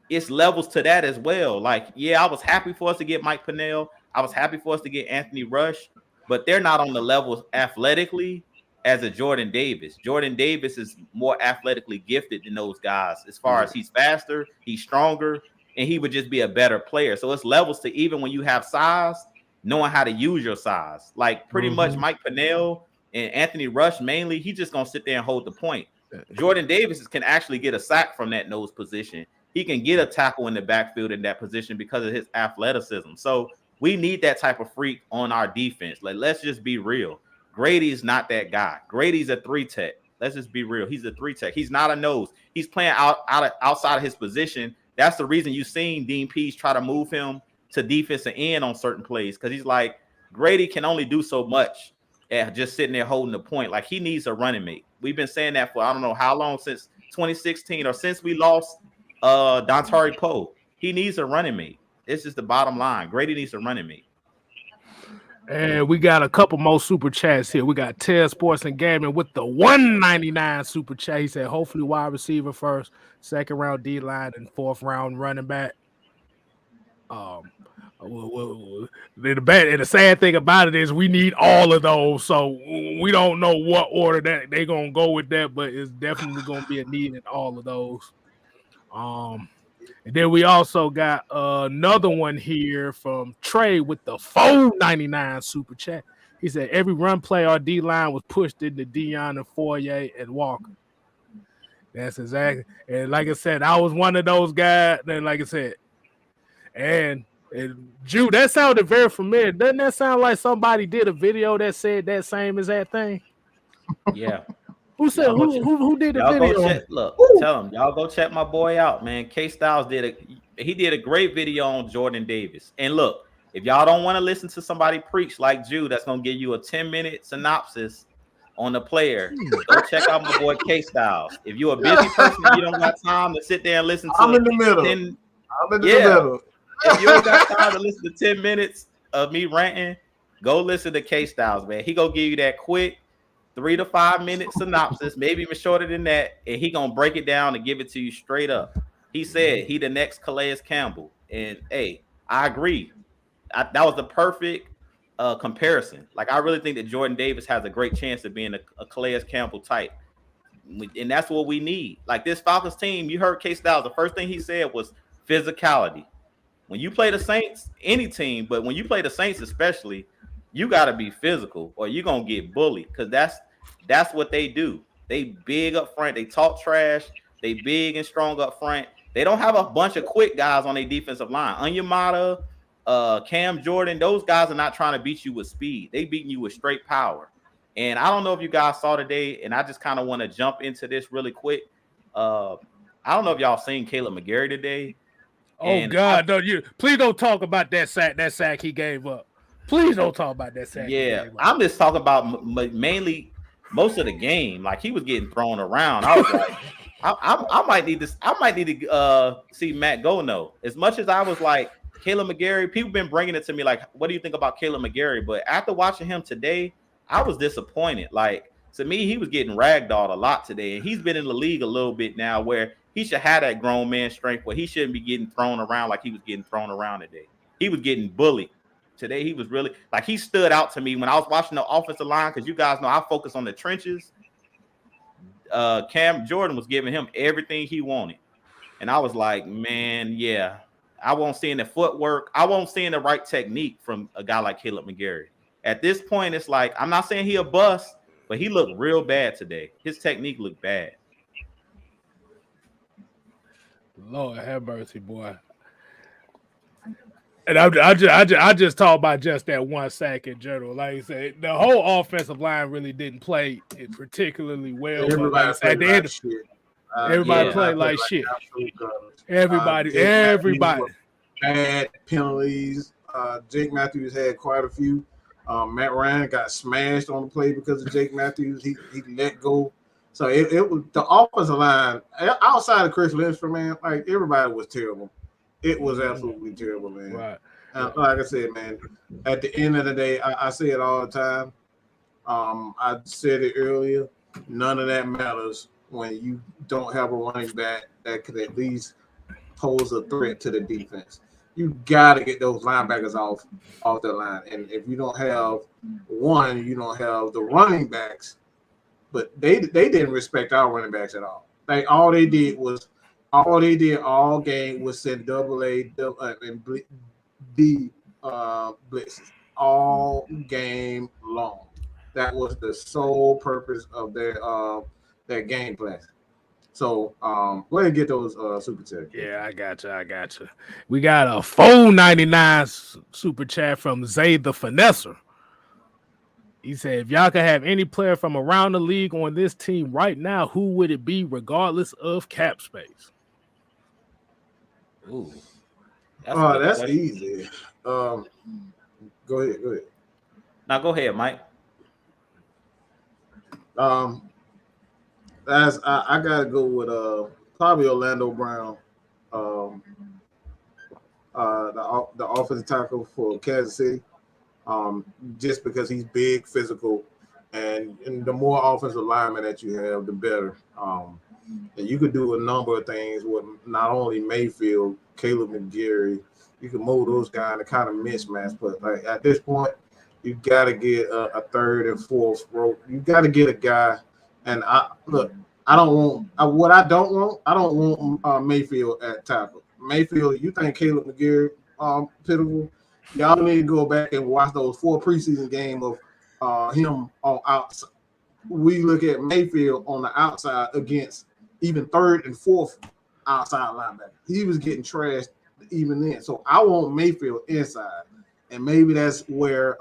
it's levels to that as well. Like, yeah, I was happy for us to get Mike Pennell. I was happy for us to get Anthony Rush, but they're not on the level athletically as a Jordan Davis. Jordan Davis is more athletically gifted than those guys as far as he's faster, he's stronger, and he would just be a better player. So it's levels to even when you have size, knowing how to use your size. Like pretty much Mike Pennell and Anthony Rush mainly, he's just going to sit there and hold the point. Jordan Davis can actually get a sack from that nose position. He can get a tackle in the backfield in that position because of his athleticism. So we need that type of freak on our defense. Like, let's just be real. Grady's not that guy. Grady's a 3-tech. Let's just be real. He's a 3-tech. He's not a nose. He's playing outside of his position. That's the reason you've seen Dean Pease try to move him to defensive end on certain plays, because he's like, Grady can only do so much at just sitting there holding the point. Like, he needs a running mate. We've been saying that for I don't know how long, since 2016 or since we lost Dontari Poe. He needs a running mate. It's just the bottom line. Grady needs a running mate. And we got a couple more super chats here. We got Ted Sports and Gaming with the $1.99 super chat. He said, hopefully wide receiver first, second round D line, and fourth round running back. The sad thing about it is we need all of those, so we don't know what order that they're gonna go with that, but it's definitely gonna be a need in all of those. And then we also got another one here from Trey with the $4.99 super chat. He said every run play our D line was pushed into Dion and Fourier and Walker. That's exactly, and like I said, I was one of those guys. Then, like I said, and Jew, that sounded very familiar. Doesn't that sound like somebody did a video that said that same exact thing? Yeah. Who said who did the y'all video? Go check, look, tell them y'all go check my boy out, man. K Styles did a great video on Jordan Davis. And look, if y'all don't want to listen to somebody preach like Jew, that's gonna give you a 10-minute synopsis on the player, go check out my boy K Styles. If you're a busy person, you don't got time to sit there and listen to. I'm in the middle. I'm in the middle. If you don't got time to listen to 10 minutes of me ranting, go listen to K Styles, man. He gonna give you that quick 3 to 5 minute synopsis, maybe even shorter than that, and he gonna break it down and give it to you straight up. He said he the next Calais Campbell, and hey, I agree. That was the perfect comparison. Like, I really think that Jordan Davis has a great chance of being a Calais Campbell type, and that's what we need. Like, this Falcons team, you heard K Styles. The first thing he said was physicality. When you play the Saints, any team, but when you play the Saints especially, you got to be physical or you're going to get bullied, because that's what they do. They big up front. They talk trash. They big and strong up front. They don't have a bunch of quick guys on their defensive line. Onyemata, Cam Jordan, those guys are not trying to beat you with speed. They beating you with straight power. And I don't know if you guys saw today, and I just kind of want to jump into this really quick. I don't know if y'all seen Caleb McGarry today. Oh God, please don't talk about that sack he gave up. Please don't talk about that sack. Yeah, I'm just talking about mainly most of the game. Like, he was getting thrown around. I was like, I might need this. I might need to see Matt Gono. As much as I was like, Caleb McGarry, people been bringing it to me like, what do you think about Caleb McGarry? But after watching him today, I was disappointed. Like, to me, he was getting ragdolled a lot today, and he's been in the league a little bit now where he should have that grown man strength where he shouldn't be getting thrown around like he was getting thrown around today. He was getting bullied. Today, he was really, like, he stood out to me when I was watching the offensive line, because you guys know I focus on the trenches. Cam Jordan was giving him everything he wanted. And I was like, man, yeah, I won't see the footwork. I won't see the right technique from a guy like Caleb McGarry. At this point, it's like, I'm not saying he a bust, but he looked real bad today. His technique looked bad. Lord have mercy, boy. And I just talk about just that one sack in general. Like I said, the whole offensive line really didn't play it particularly well. Everybody played like shit. Everybody played like shit. Everybody. Bad penalties. Jake Matthews had quite a few. Matt Ryan got smashed on the play because of Jake Matthews. He let go. So it was the offensive line outside of Chris Lindstrom, man. Like, everybody was terrible. It was absolutely terrible, man. Right. Like I said, man, at the end of the day, I say it all the time. I said it earlier. None of that matters when you don't have a running back that could at least pose a threat to the defense. You got to get those linebackers off the line. And if you don't have one, you don't have the running backs. But they didn't respect our running backs at all. Like, all they did all game was send AA and B blitzes all game long. That was the sole purpose of their game plan. So go ahead and get those super chats. Yeah, I got you. We got a $4.99 super chat from Zay the Finesser. He said, if y'all could have any player from around the league on this team right now, who would it be regardless of cap space? Ooh. That's easy. Go ahead. Now go ahead, Mike. As I gotta go with probably Orlando Brown, the offensive tackle for Kansas City. Just because he's big, physical, and the more offensive linemen that you have, the better. And you could do a number of things with not only Mayfield, Caleb McGarry. you can mold those guys to kind of mismatch. But like at this point, you got to get a third and fourth row. You got to get a guy. And I don't want what I don't want. I don't want Mayfield at tackle. Mayfield, you think Caleb McGarry pitiful? Y'all need to go back and watch those 4 preseason games of him on outside. We look at Mayfield on the outside against even third and fourth outside linebacker. He was getting trashed even then. So I want Mayfield inside, and maybe that's where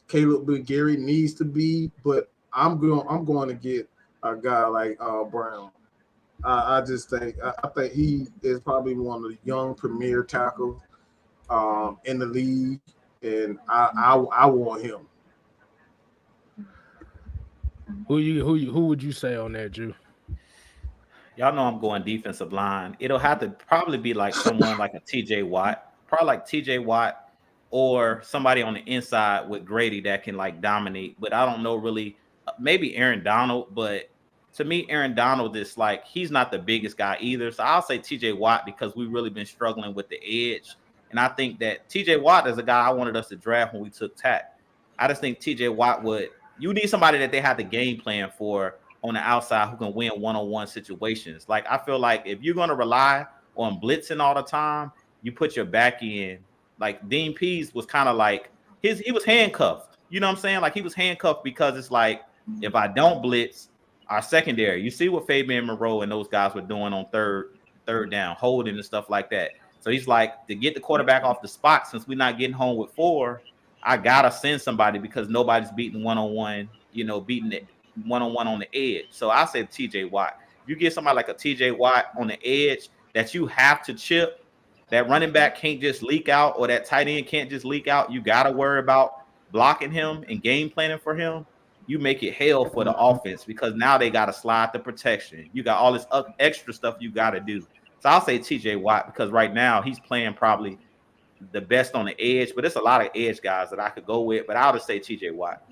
Caleb McGarry needs to be. But I'm going to get a guy like Brown. I just think he is probably one of the young premier tackles in the league, and I want him. Who would you say on that, Drew? Y'all know I'm going defensive line. It'll have to probably be like someone like a TJ Watt, probably like TJ Watt, or somebody on the inside with Grady that can like dominate. But I don't know really. Maybe Aaron Donald, but to me, Aaron Donald is like he's not the biggest guy either. So I'll say TJ Watt because we've really been struggling with the edge. And I think that TJ Watt is a guy I wanted us to draft when we took Tack. I just think TJ Watt you need somebody that they have the game plan for on the outside who can win one-on-one situations. Like I feel like if you're going to rely on blitzing all the time, you put your back in. Like Dean Pease was kind of like he was handcuffed. You know what I'm saying? Like he was handcuffed because it's like if I don't blitz, our secondary. You see what Fabian Moreau and those guys were doing on third down, holding and stuff like that. So he's like, to get the quarterback off the spot, since we're not getting home with 4, I gotta send somebody because nobody's beating one-on-one, beating it one-on-one on the edge. So I said TJ Watt. If you get somebody like a TJ Watt on the edge that you have to chip, that running back can't just leak out, or that tight end can't just leak out. You gotta worry about blocking him and game planning for him. You make it hell for the offense because now they got to slide the protection. You got all this extra stuff you got to do. So I'll say TJ Watt because right now he's playing probably the best on the edge, but there's a lot of edge guys that I could go with, but I'll just say TJ Watt.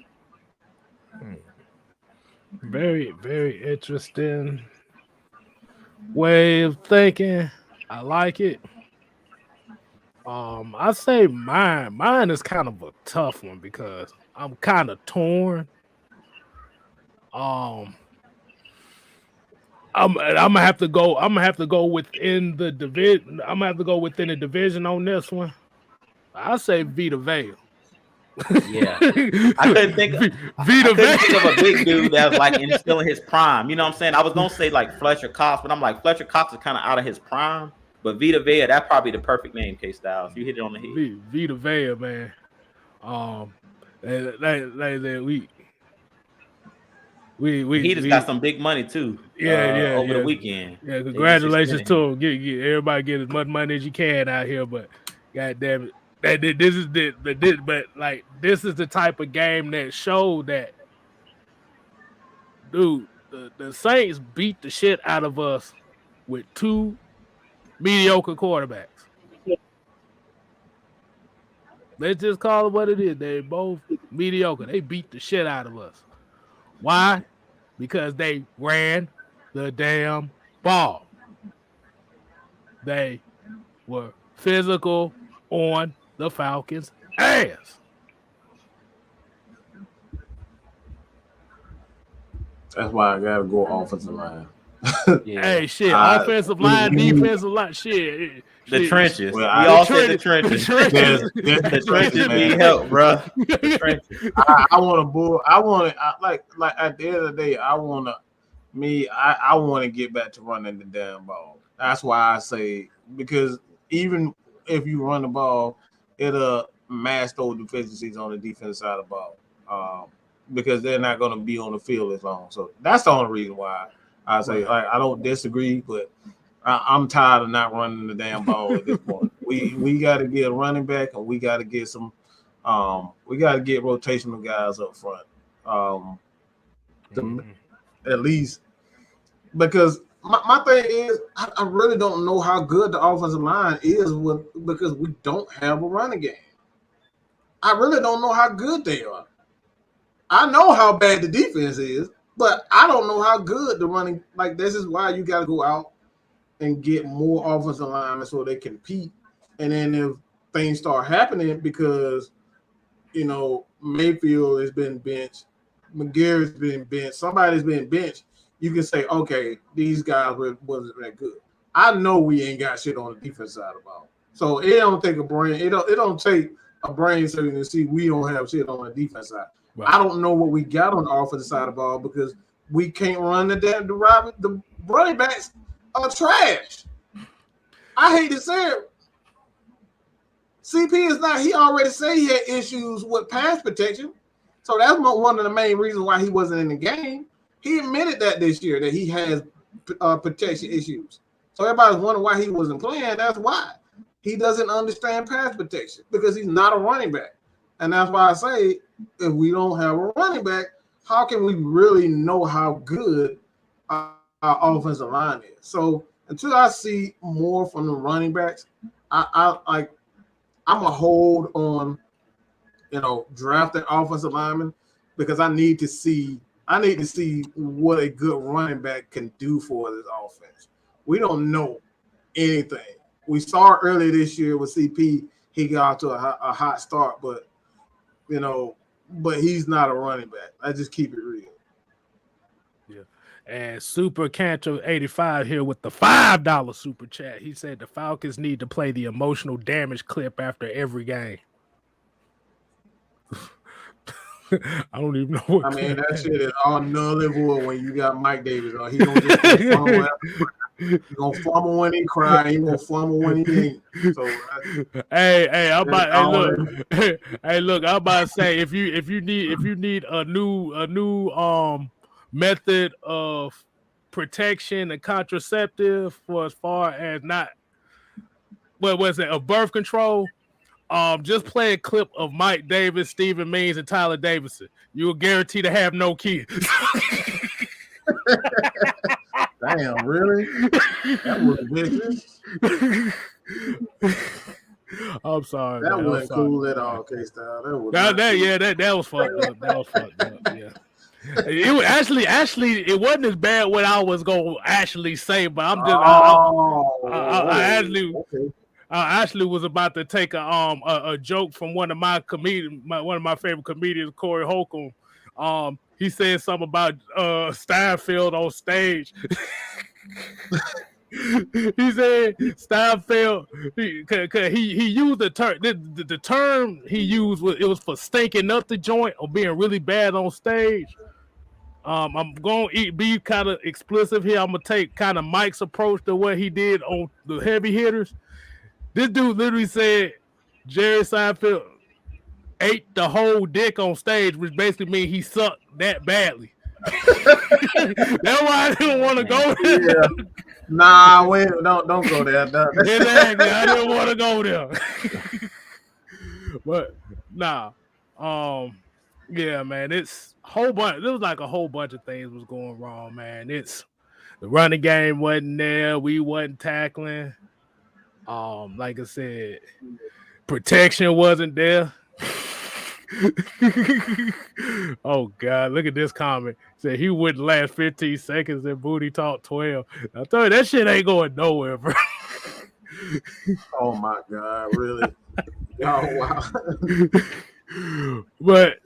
Very, very interesting way of thinking. I like it. I say mine is kind of a tough one because I'm kind of torn. I'm gonna have to go within the division. I'm gonna have to go within the division on this one. I say Vita Vea. Yeah, I couldn't think of a big dude that was like still in his prime. You know what I'm saying? I was gonna say like Fletcher Cox, but I'm like Fletcher Cox is kind of out of his prime. But Vita Vea, that's probably the perfect name, K Styles. You hit it on the head. Vita Vea, man. He just got some big money too. Over the weekend. Yeah, congratulations to him. Get everybody get as much money as you can out here. But goddamn it, this is this is the type of game that showed that, dude. The Saints beat the shit out of us with 2 mediocre quarterbacks. Let's just call it what it is. They're both mediocre. They beat the shit out of us. Why? Because they ran the damn ball. They were physical on the Falcons' ass. That's why I gotta go offensive line. Yeah. Hey, shit, offensive line, defensive line, shit. The trenches. Well, we all said the trenches. The trenches need help, bro. I want a bull. I want to like at the end of the day, I want to get back to running the damn ball. That's why I say, because even if you run the ball, it'll mask those deficiencies on the defensive side of the ball. Because they're not going to be on the field as long. So that's the only reason why I say I don't disagree, but I'm tired of not running the damn ball at this point. We got to get a running back, and we got to get some. We got to get rotational guys up front, at least, because my thing is I really don't know how good the offensive line is because we don't have a running game. I really don't know how good they are. I know how bad the defense is, but I don't know how good the running. Like, this is why you got to go out and get more offensive linemen so they compete And then if things start happening because, Mayfield has been benched, McGarrett's been benched, somebody's been benched, you can say, okay, these guys wasn't that good. I know we ain't got shit on the defense side of the ball. So it don't take a brain. It don't take a brain surgeon to see we don't have shit on the defense side. Right. I don't know what we got on the offensive side of the ball because we can't run the running backs are trash. I hate to say it. CP is not. He already said he had issues with pass protection, so that's one of the main reasons why he wasn't in the game. He admitted that this year that he has protection issues. So everybody's wondering why he wasn't playing. That's why he doesn't understand pass protection because he's not a running back, and that's why I say if we don't have a running back, how can we really know how good our offensive line is? So until I see more from the running backs, I'm a hold on, drafting offensive linemen because I need to see what a good running back can do for this offense. We don't know anything. We saw earlier this year with CP, he got to a hot start, but he's not a running back. I just keep it real. Yeah. And Super Cantor 85 here with the $5 super chat. He said the Falcons need to play the emotional damage clip after every game. I don't even know what. I mean, that shit is all null and void when you got Mike Davis on. He gonna just fumble. He gonna fumble when he cry. He gonna fumble when he ain't. So, I'm about to say if you need a new method of protection and contraceptive for as far as not what was it, of birth control. Just play a clip of Mike Davis, Stephen Means, and Tyler Davidson. You will guarantee to have no kids. Damn, really? That was ridiculous. I'm sorry. That wasn't cool at all, K-Style. That was fucked up. That was fucked up. Yeah. It was actually it wasn't as bad what I was gonna actually say, but I'm just I actually was about to take a joke from one of my favorite comedians, Corey Holcomb. He said something about Steinfeld on stage. He said Steinfeld he used the term. The term he used was for stinking up the joint or being really bad on stage. I'm going to be kind of explicit here. I'm going to take kind of Mike's approach to what he did on the heavy hitters. This dude literally said Jerry Seinfeld ate the whole dick on stage, which basically means he sucked that badly. That's why I didn't want to go there. Yeah. Nah, wait, don't go there. Exactly, I didn't want to go there. But yeah, man, it's whole bunch. There was like a whole bunch of things was going wrong, man. It's the running game wasn't there. We wasn't tackling. Like I said, protection wasn't there. Oh God, look at this comment. Said he wouldn't last 15 seconds and Booty Talk 12. I thought that shit ain't going nowhere, bro. Oh my God, really? Oh wow. But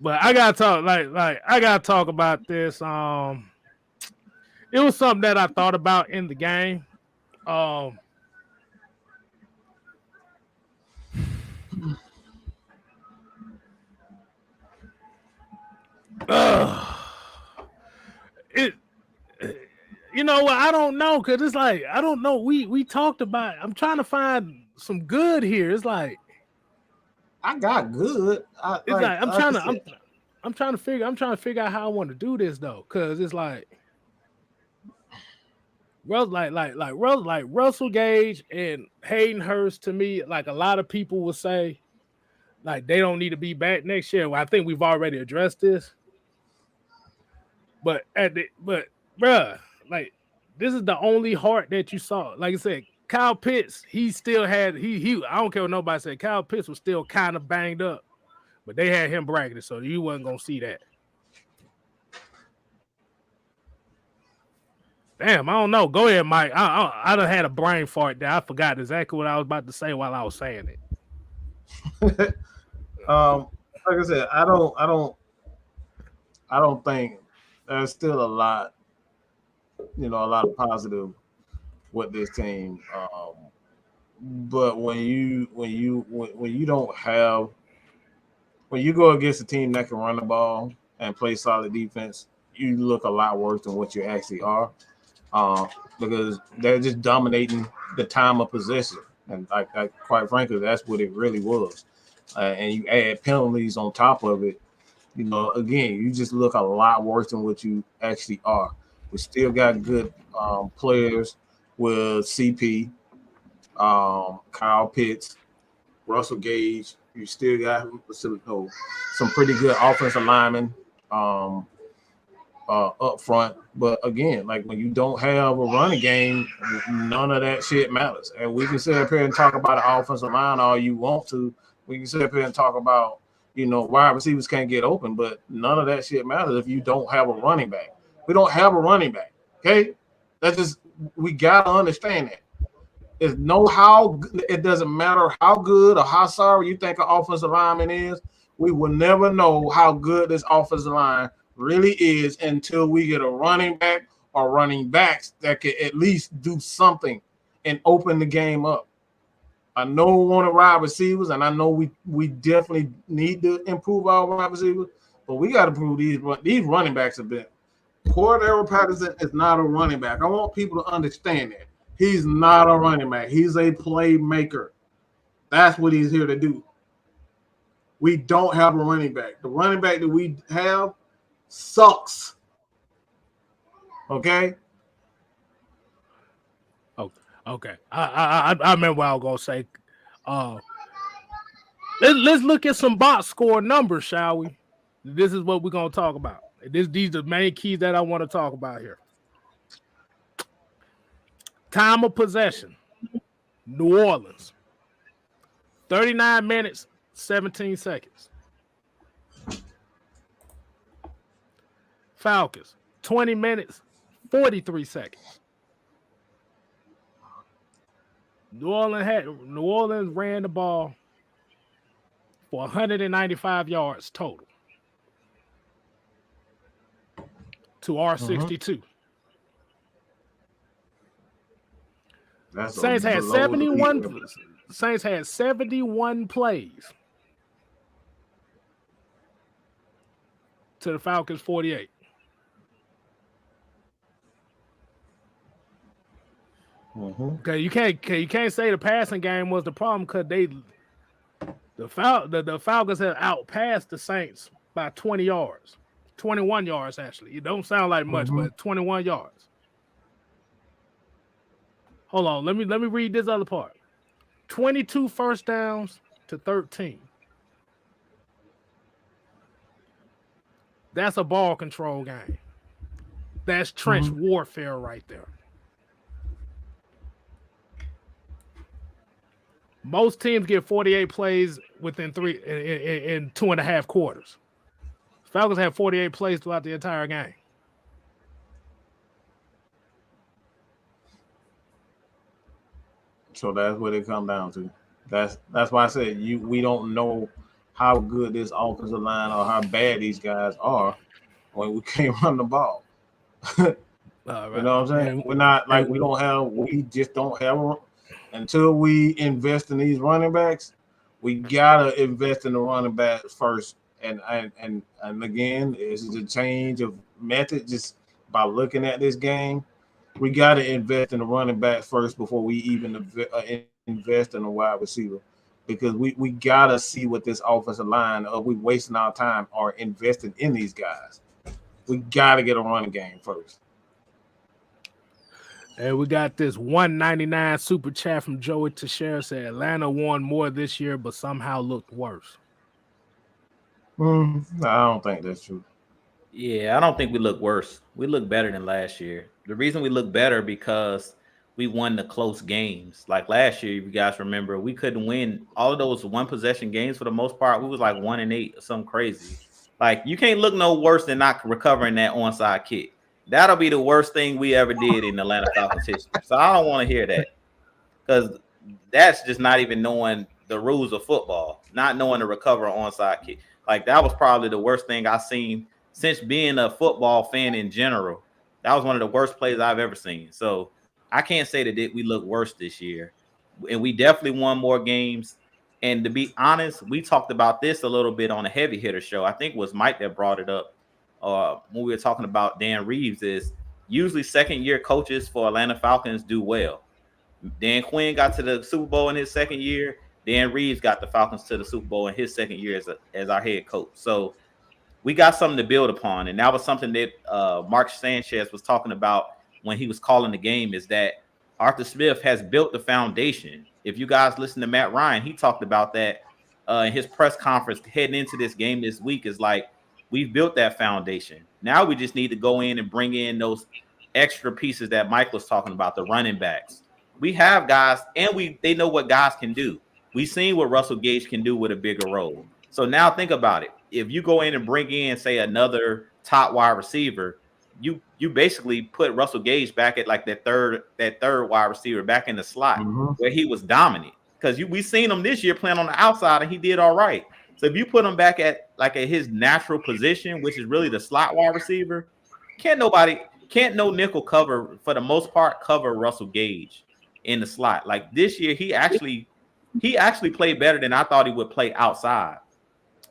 I gotta talk I gotta talk about this. It was something that I thought about in the game. You know what? I don't know because it's like I don't know. We talked about. I'm trying to find some good here. It's like I got good. I'm trying to figure out how I want to do this though, because it's like Russell Gage and Hayden Hurst to me, like a lot of people will say, like they don't need to be back next year. Well, I think we've already addressed this, but bruh, like this is the only heart that you saw. Like I said, Kyle Pitts, he still had he. I don't care what nobody said. Kyle Pitts was still kind of banged up, but they had him bracketed, so you wasn't gonna see that. Damn, I don't know. Go ahead, Mike. I done had a brain fart there. I forgot exactly what I was about to say while I was saying it. Like I said, I don't think there's still a lot, a lot of positive with this team. But when you don't have when you go against a team that can run the ball and play solid defense, you look a lot worse than what you actually are. Because they're just dominating the time of possession, and quite frankly, that's what it really was. And you add penalties on top of it, again, you just look a lot worse than what you actually are. We still got good players with CP, Kyle Pitts, Russell Gage. You still got some pretty good offensive linemen up front. But again, like when you don't have a running game, none of that shit matters. And we can sit up here and talk about the offensive line all you want to. We can sit up here and talk about, wide receivers can't get open, but none of that shit matters if you don't have a running back. We don't have a running back. Okay? We gotta understand that. It doesn't matter how good or how sorry you think an offensive lineman is. We will never know how good this offensive line really is until we get a running back or running backs that can at least do something and open the game up. I know we want to wide receivers, and I know we definitely need to improve our wide receivers, but we got to prove these running backs have been. Cordero Patterson is not a running back. I want people to understand that. He's not a running back. He's a playmaker. That's what he's here to do. We don't have a running back. The running back that we have sucks. Okay? Okay. I remember what I was gonna say. Let's look at some box score numbers, shall we? This is what we're gonna talk about. These are the main keys that I want to talk about here. Time of possession. New Orleans. 39 minutes, 17 seconds. Falcons. 20 minutes, 43 seconds. New Orleans ran the ball for 195 yards total to our 62. Saints had 71. Saints had 71 plays to the Falcons 48. Okay, you can't say the passing game was the problem because the Falcons have outpassed the Saints by 20 yards, 21 yards actually. It don't sound like much, but 21 yards. Hold on, let me read this other part. 22 first downs to 13. That's a ball control game. That's trench warfare right there. Most teams get 48 plays within in 2.5 quarters. Falcons have 48 plays throughout the entire game. So that's what it comes down to. That's why I said we don't know how good this offensive line or how bad these guys are when we can't run the ball. Right. You know what I'm saying? We're not like we just don't have until we invest in these running backs. We gotta invest in the running backs first. And again, this is a change of method just by looking at this game. We got to invest in the running back first before we even invest in a wide receiver, because we got to see what this offensive line, are we wasting our time or investing in these guys? We got to get a running game first. And we got this 199 super chat from Joey Teixeira said Atlanta won more this year, but somehow looked worse. I don't think that's true. Yeah, I don't think we look worse. We look better than last year. The reason we look better because we won the close games. Like last year, if you guys remember, we couldn't win all of those one possession games for the most part. We was like 1-8 or something crazy. Like you can't look no worse than not recovering that onside kick. That'll be the worst thing we ever did in Atlanta Falcons history. So I don't want to hear that because that's just not even knowing the rules of football, not knowing to recover an onside kick. Like that was probably the worst thing I've seen since being a football fan in general. That was one of the worst plays I've ever seen. So I can't say that we look worse this year, and we definitely won more games. And to be honest, we talked about this a little bit on a heavy hitter show. I think it was Mike that brought it up when we were talking about Dan Reeves. Is usually second year coaches for Atlanta Falcons do well. Dan Quinn got to the Super Bowl in his second year. Dan Reeves got the Falcons to the Super Bowl in his second year as our head coach. So we got something to build upon. And that was something that Mark Sanchez was talking about when he was calling the game, is that Arthur Smith has built the foundation. If you guys listen to Matt Ryan, he talked about that in his press conference heading into this game this week, is like, we've built that foundation. Now we just need to go in and bring in those extra pieces that Mike was talking about, the running backs. We have guys, and they know what guys can do. We've seen what Russell Gage can do with a bigger role. So now think about it. If you go in and bring in, say, another top wide receiver, you basically put Russell Gage back at like that third wide receiver back in the slot where he was dominant. Because we seen him this year playing on the outside and he did all right. So if you put him back at his natural position, which is really the slot wide receiver, can't no nickel cover for the most part cover Russell Gage in the slot. Like this year, he actually played better than I thought he would play outside.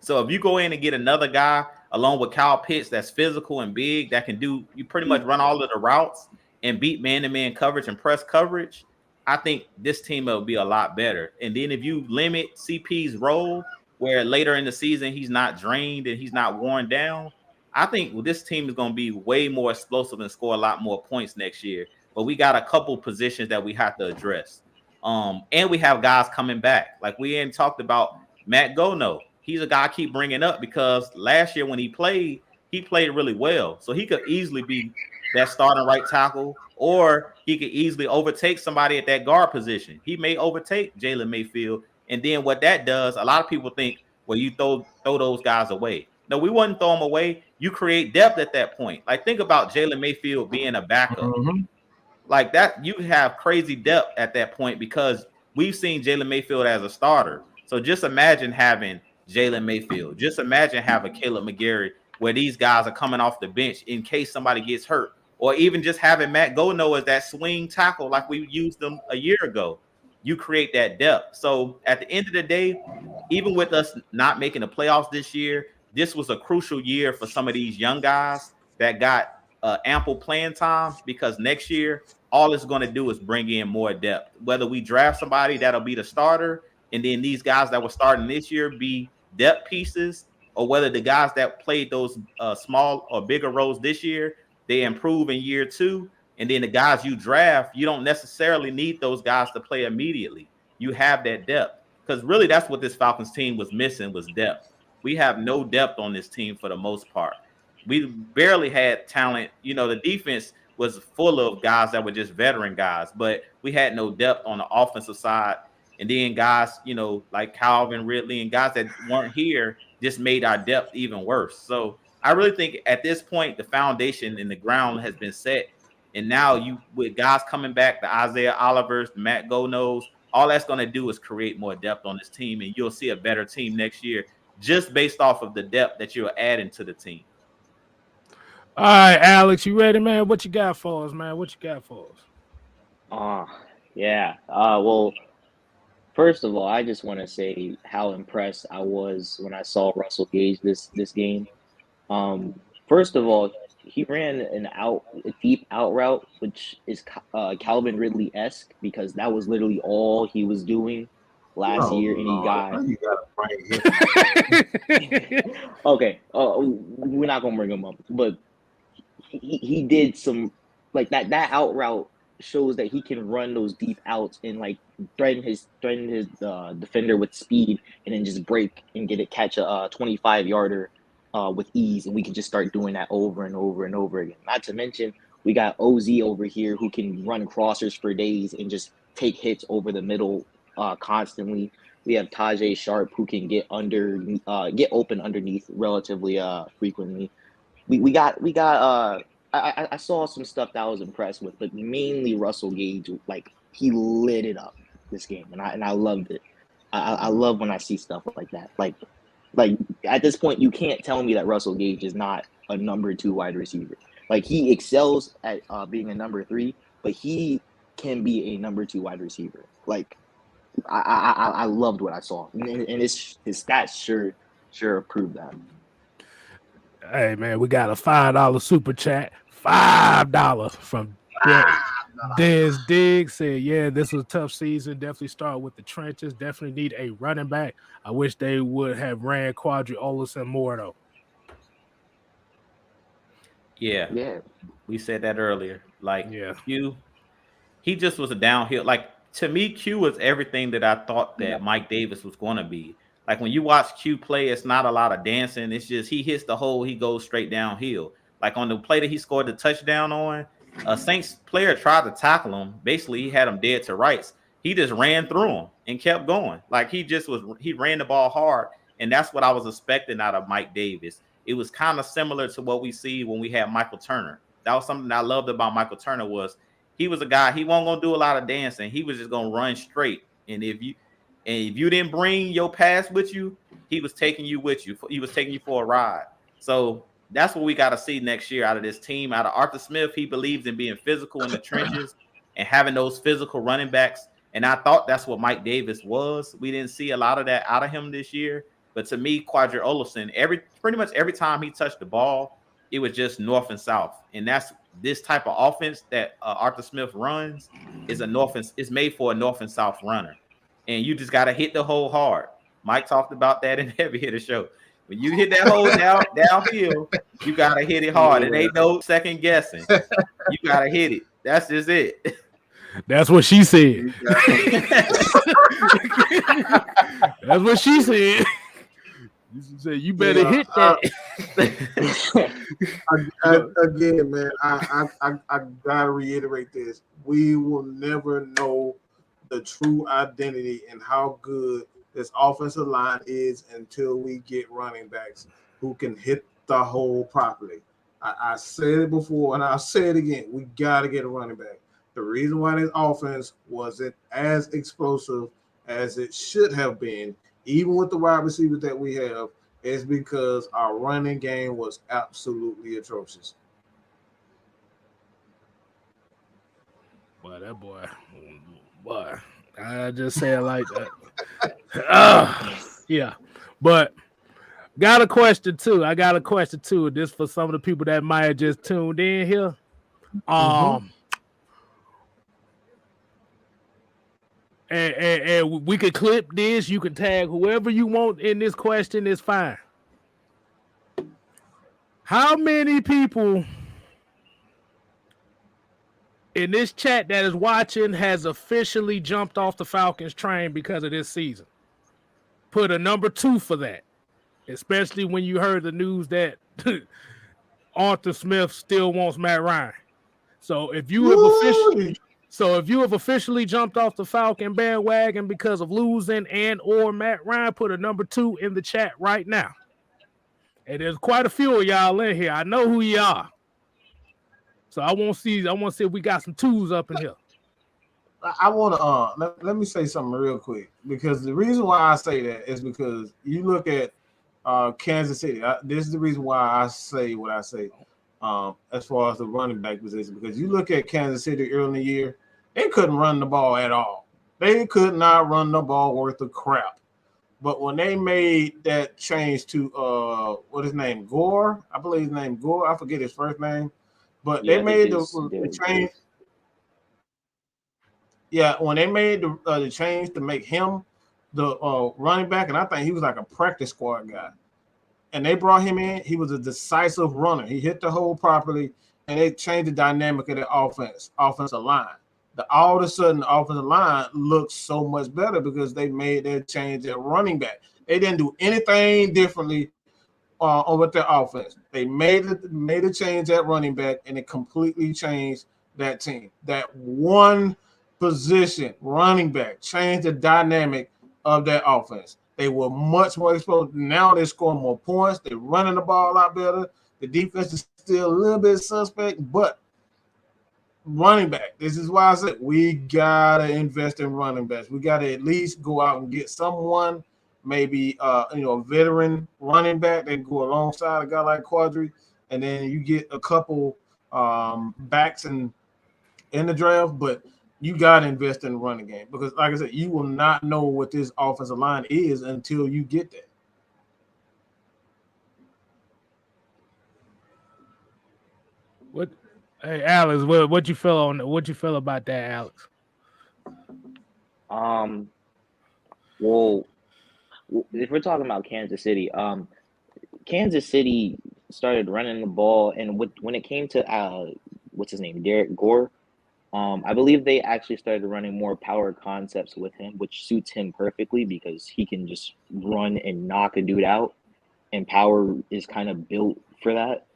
So if you go in and get another guy along with Kyle Pitts that's physical and big, that can do, you pretty much run all of the routes and beat man-to-man coverage and press coverage, I think this team will be a lot better. And then if you limit CP's role, where later in the season he's not drained and he's not worn down, I think this team is going to be way more explosive and score a lot more points next year. But we got a couple positions that we have to address. And we have guys coming back. Like we ain't talked about Matt Gono. He's a guy I keep bringing up because last year when he played really well. So he could easily be that starting right tackle, or he could easily overtake somebody at that guard position. He may overtake Jalen Mayfield. And then what that does, a lot of people think, well, you throw those guys away. No, we wouldn't throw them away. You create depth at that point. Like think about Jalen Mayfield being a backup. Like that, you have crazy depth at that point because we've seen Jalen Mayfield as a starter. So just imagine having Jalen Mayfield. Just imagine having Caleb McGarry, where these guys are coming off the bench in case somebody gets hurt, or even just having Matt Gono as that swing tackle like we used them a year ago. You create that depth. So at the end of the day, even with us not making the playoffs this year, this was a crucial year for some of these young guys that got ample playing time, because next year, all it's going to do is bring in more depth. Whether we draft somebody that'll be the starter, and then these guys that were starting this year be depth pieces, or whether the guys that played those small or bigger roles this year, they improve in year two. And then the guys you draft, you don't necessarily need those guys to play immediately. You have that depth, because really that's what this Falcons team was missing, was depth. We have no depth on this team for the most part. We barely had talent. You know, the defense was full of guys that were just veteran guys, but we had no depth on the offensive side. And then guys, you know, like Calvin Ridley and guys that weren't here just made our depth even worse. So I really think at this point, the foundation and the ground has been set. And now you, with guys coming back, the Isaiah Olivers, the Matt Gonos, all that's going to do is create more depth on this team. And you'll see a better team next year just based off of the depth that you're adding to the team. All right, Alex, you ready, man? What you got for us, man? What you got for us? Yeah. Well, first of all, I just want to say how impressed I was when I saw Russell Gage this game. First of all, he ran a deep out route, which is Calvin Ridley-esque, because that was literally all he was doing last year, and he got. Okay, we're not gonna bring him up, but he did some, like that out route shows that he can run those deep outs and like threaten his defender with speed, and then just break and catch a 25-yarder with ease, and we can just start doing that over and over and over again. Not to mention, we got OZ over here who can run crossers for days and just take hits over the middle constantly. We have Tajay Sharp who can get open underneath relatively frequently. We got I saw some stuff that I was impressed with, but mainly Russell Gage, like he lit it up this game, and I loved it. I love when I see stuff like that. Like at this point, you can't tell me that Russell Gage is not a number 2 wide receiver. Like he excels at being a number 3, but he can be a number 2 wide receiver. Like I loved what I saw, and his stats sure prove that. Hey man, we got a $5 super chat. $5 from Dez Diggs said, "Yeah, this was a tough season. Definitely start with the trenches. Definitely need a running back. I wish they would have ran Quadri Olsen more though." Yeah, we said that earlier. Like, yeah, Q, he just was a downhill. Like to me, Q was everything that I thought that Mike Davis was going to be. Like when you watch Q play, it's not a lot of dancing. It's just he hits the hole, he goes straight downhill. Like on the play that he scored the touchdown on, a Saints player tried to tackle him. Basically, he had him dead to rights. He just ran through him and kept going. Like he ran the ball hard, and that's what I was expecting out of Mike Davis. It was kind of similar to what we see when we had Michael Turner. That was something I loved about Michael Turner was he was a guy, he wasn't gonna do a lot of dancing. He was just gonna run straight. And if you didn't bring your pass with you, he was taking you with you. He was taking you for a ride. So that's what we got to see next year out of this team. Out of Arthur Smith, he believes in being physical in the trenches and having those physical running backs. And I thought that's what Mike Davis was. We didn't see a lot of that out of him this year. But to me, Quadri Olsen, pretty much every time he touched the ball, it was just north and south. And that's this type of offense that Arthur Smith runs is made for a north and south runner. And you just got to hit the hole hard. Mike talked about that in Heavy Hitter Show. When you hit that hole downhill, you got to hit it hard. It ain't no second guessing. You got to hit it. That's just it. That's what she said. That's what she said. You said you better hit that. Again, man, I gotta reiterate this. We will never know the true identity and how good this offensive line is until we get running backs who can hit the hole properly. I said it before and I'll say it again. We got to get a running back. The reason why this offense wasn't as explosive as it should have been, even with the wide receivers that we have, is because our running game was absolutely atrocious. Boy, that boy, I just say it like that. Yeah, but got a question too. I got a question too. This for some of the people that might have just tuned in here. And we could clip this. You can tag whoever you want in this question. It's fine. How many people in this chat that is watching has officially jumped off the Falcons train because of this season? Put a number 2 for that, especially when you heard the news that Arthur Smith still wants Matt Ryan. So if you have officially jumped off the Falcon bandwagon because of losing and or Matt Ryan, put a number 2 in the chat right now. And there's quite a few of y'all in here. I know who you are. So I want to see if we got some 2s up in here. I want to let me say something real quick, because the reason why I say that is because you look at Kansas City. This is the reason why I say what I say as far as the running back position, because you look at Kansas City early in the year, they couldn't run the ball at all. They could not run the ball worth of crap. But when they made that change to what his name, Gore, I believe his name Gore, I forget his first name, but they made the change. Yeah, when they made the change to make him the running back, and I think he was like a practice squad guy, and they brought him in, he was a decisive runner. He hit the hole properly, and they changed the dynamic of the offensive line. All of a sudden, the offensive line looks so much better because they made that change at running back. They didn't do anything differently with their offense. They made a change at running back, and it completely changed that team. That one position, running back, changed the dynamic of that offense. They were much more exposed. Now they're scoring more points. They're running the ball a lot better. The defense is still a little bit suspect, but running back. This is why I said we gotta invest in running backs. We gotta at least go out and get someone, maybe a veteran running back that go alongside a guy like Quadri, and then you get a couple backs in the draft. But you gotta invest in the running game because, like I said, you will not know what this offensive line is until you get there. What? Hey, Alex, what you feel on? What you feel about that, Alex? Well, if we're talking about Kansas City, Kansas City started running the ball, and when it came to what's his name, Derek Gore, I believe they actually started running more power concepts with him, which suits him perfectly because he can just run and knock a dude out, and power is kind of built for that.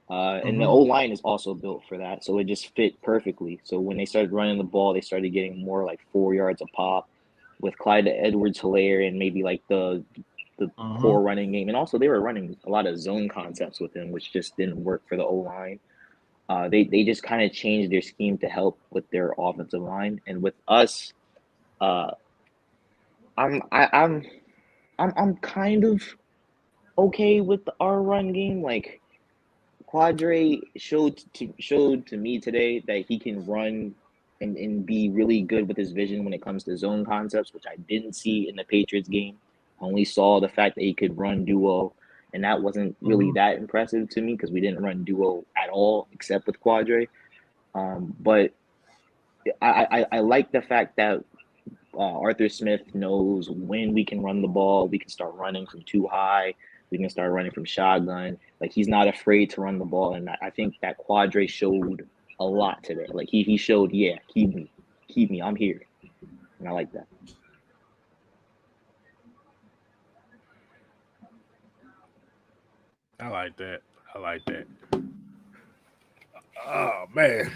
And the O-line is also built for that, so it just fit perfectly. So when they started running the ball, they started getting more like 4 yards a pop with Clyde Edwards-Helaire and maybe like the core running game. And also they were running a lot of zone concepts with him, which just didn't work for the O-line. They just kind of changed their scheme to help with their offensive line. And with us, I'm kind of okay with our run game. Like Quadre showed to me today that he can run and be really good with his vision when it comes to zone concepts, which I didn't see in the Patriots game. I only saw the fact that he could run duo, and that wasn't really that impressive to me because we didn't run duo at all except with Quadre. But I like the fact that Arthur Smith knows when we can run the ball. We can start running from too high. We can start running from shotgun. Like, he's not afraid to run the ball, and I think that Quadre showed a lot today. Like, he showed, yeah, keep me, I'm here, and I like that. I like that. Oh man.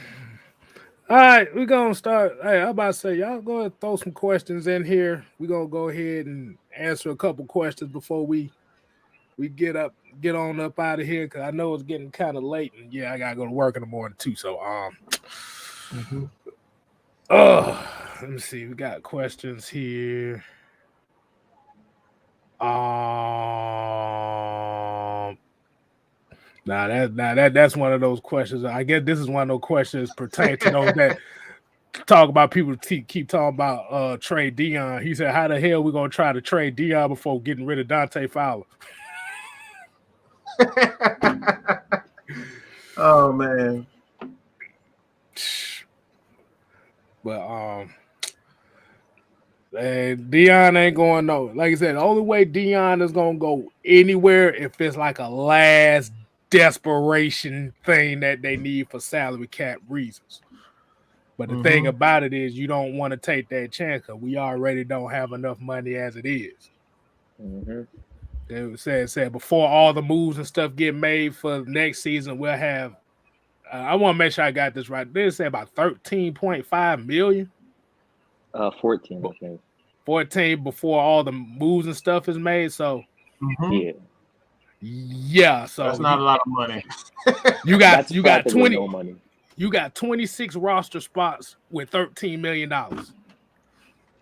All right, we're gonna start. Hey, I'm about to say, y'all go ahead and throw some questions in here. We're gonna go ahead and answer a couple questions before we get on up out of here, because I know it's getting kind of late, and yeah, I gotta go to work in the morning too. So let me see. We got questions here. That's one of those questions. I guess this is one of those questions pertaining to those that talk about people keep talking about trade Dion. He said, how the hell we gonna try to trade Dion before getting rid of Dante Fowler? Oh man. But and Dion ain't going no. Like I said, the only way Dion is gonna go anywhere if it's like a last desperation thing that they need for salary cap reasons. But the thing about it is, you don't want to take that chance because we already don't have enough money as it is. They said before all the moves and stuff get made for next season, we'll have. I want to make sure I got this right. They said about 13.5 million. 14, I think. 14 before all the moves and stuff is made. So yeah. So that's not a lot of money. You got 20 no money. You got 26 roster spots with $13 million.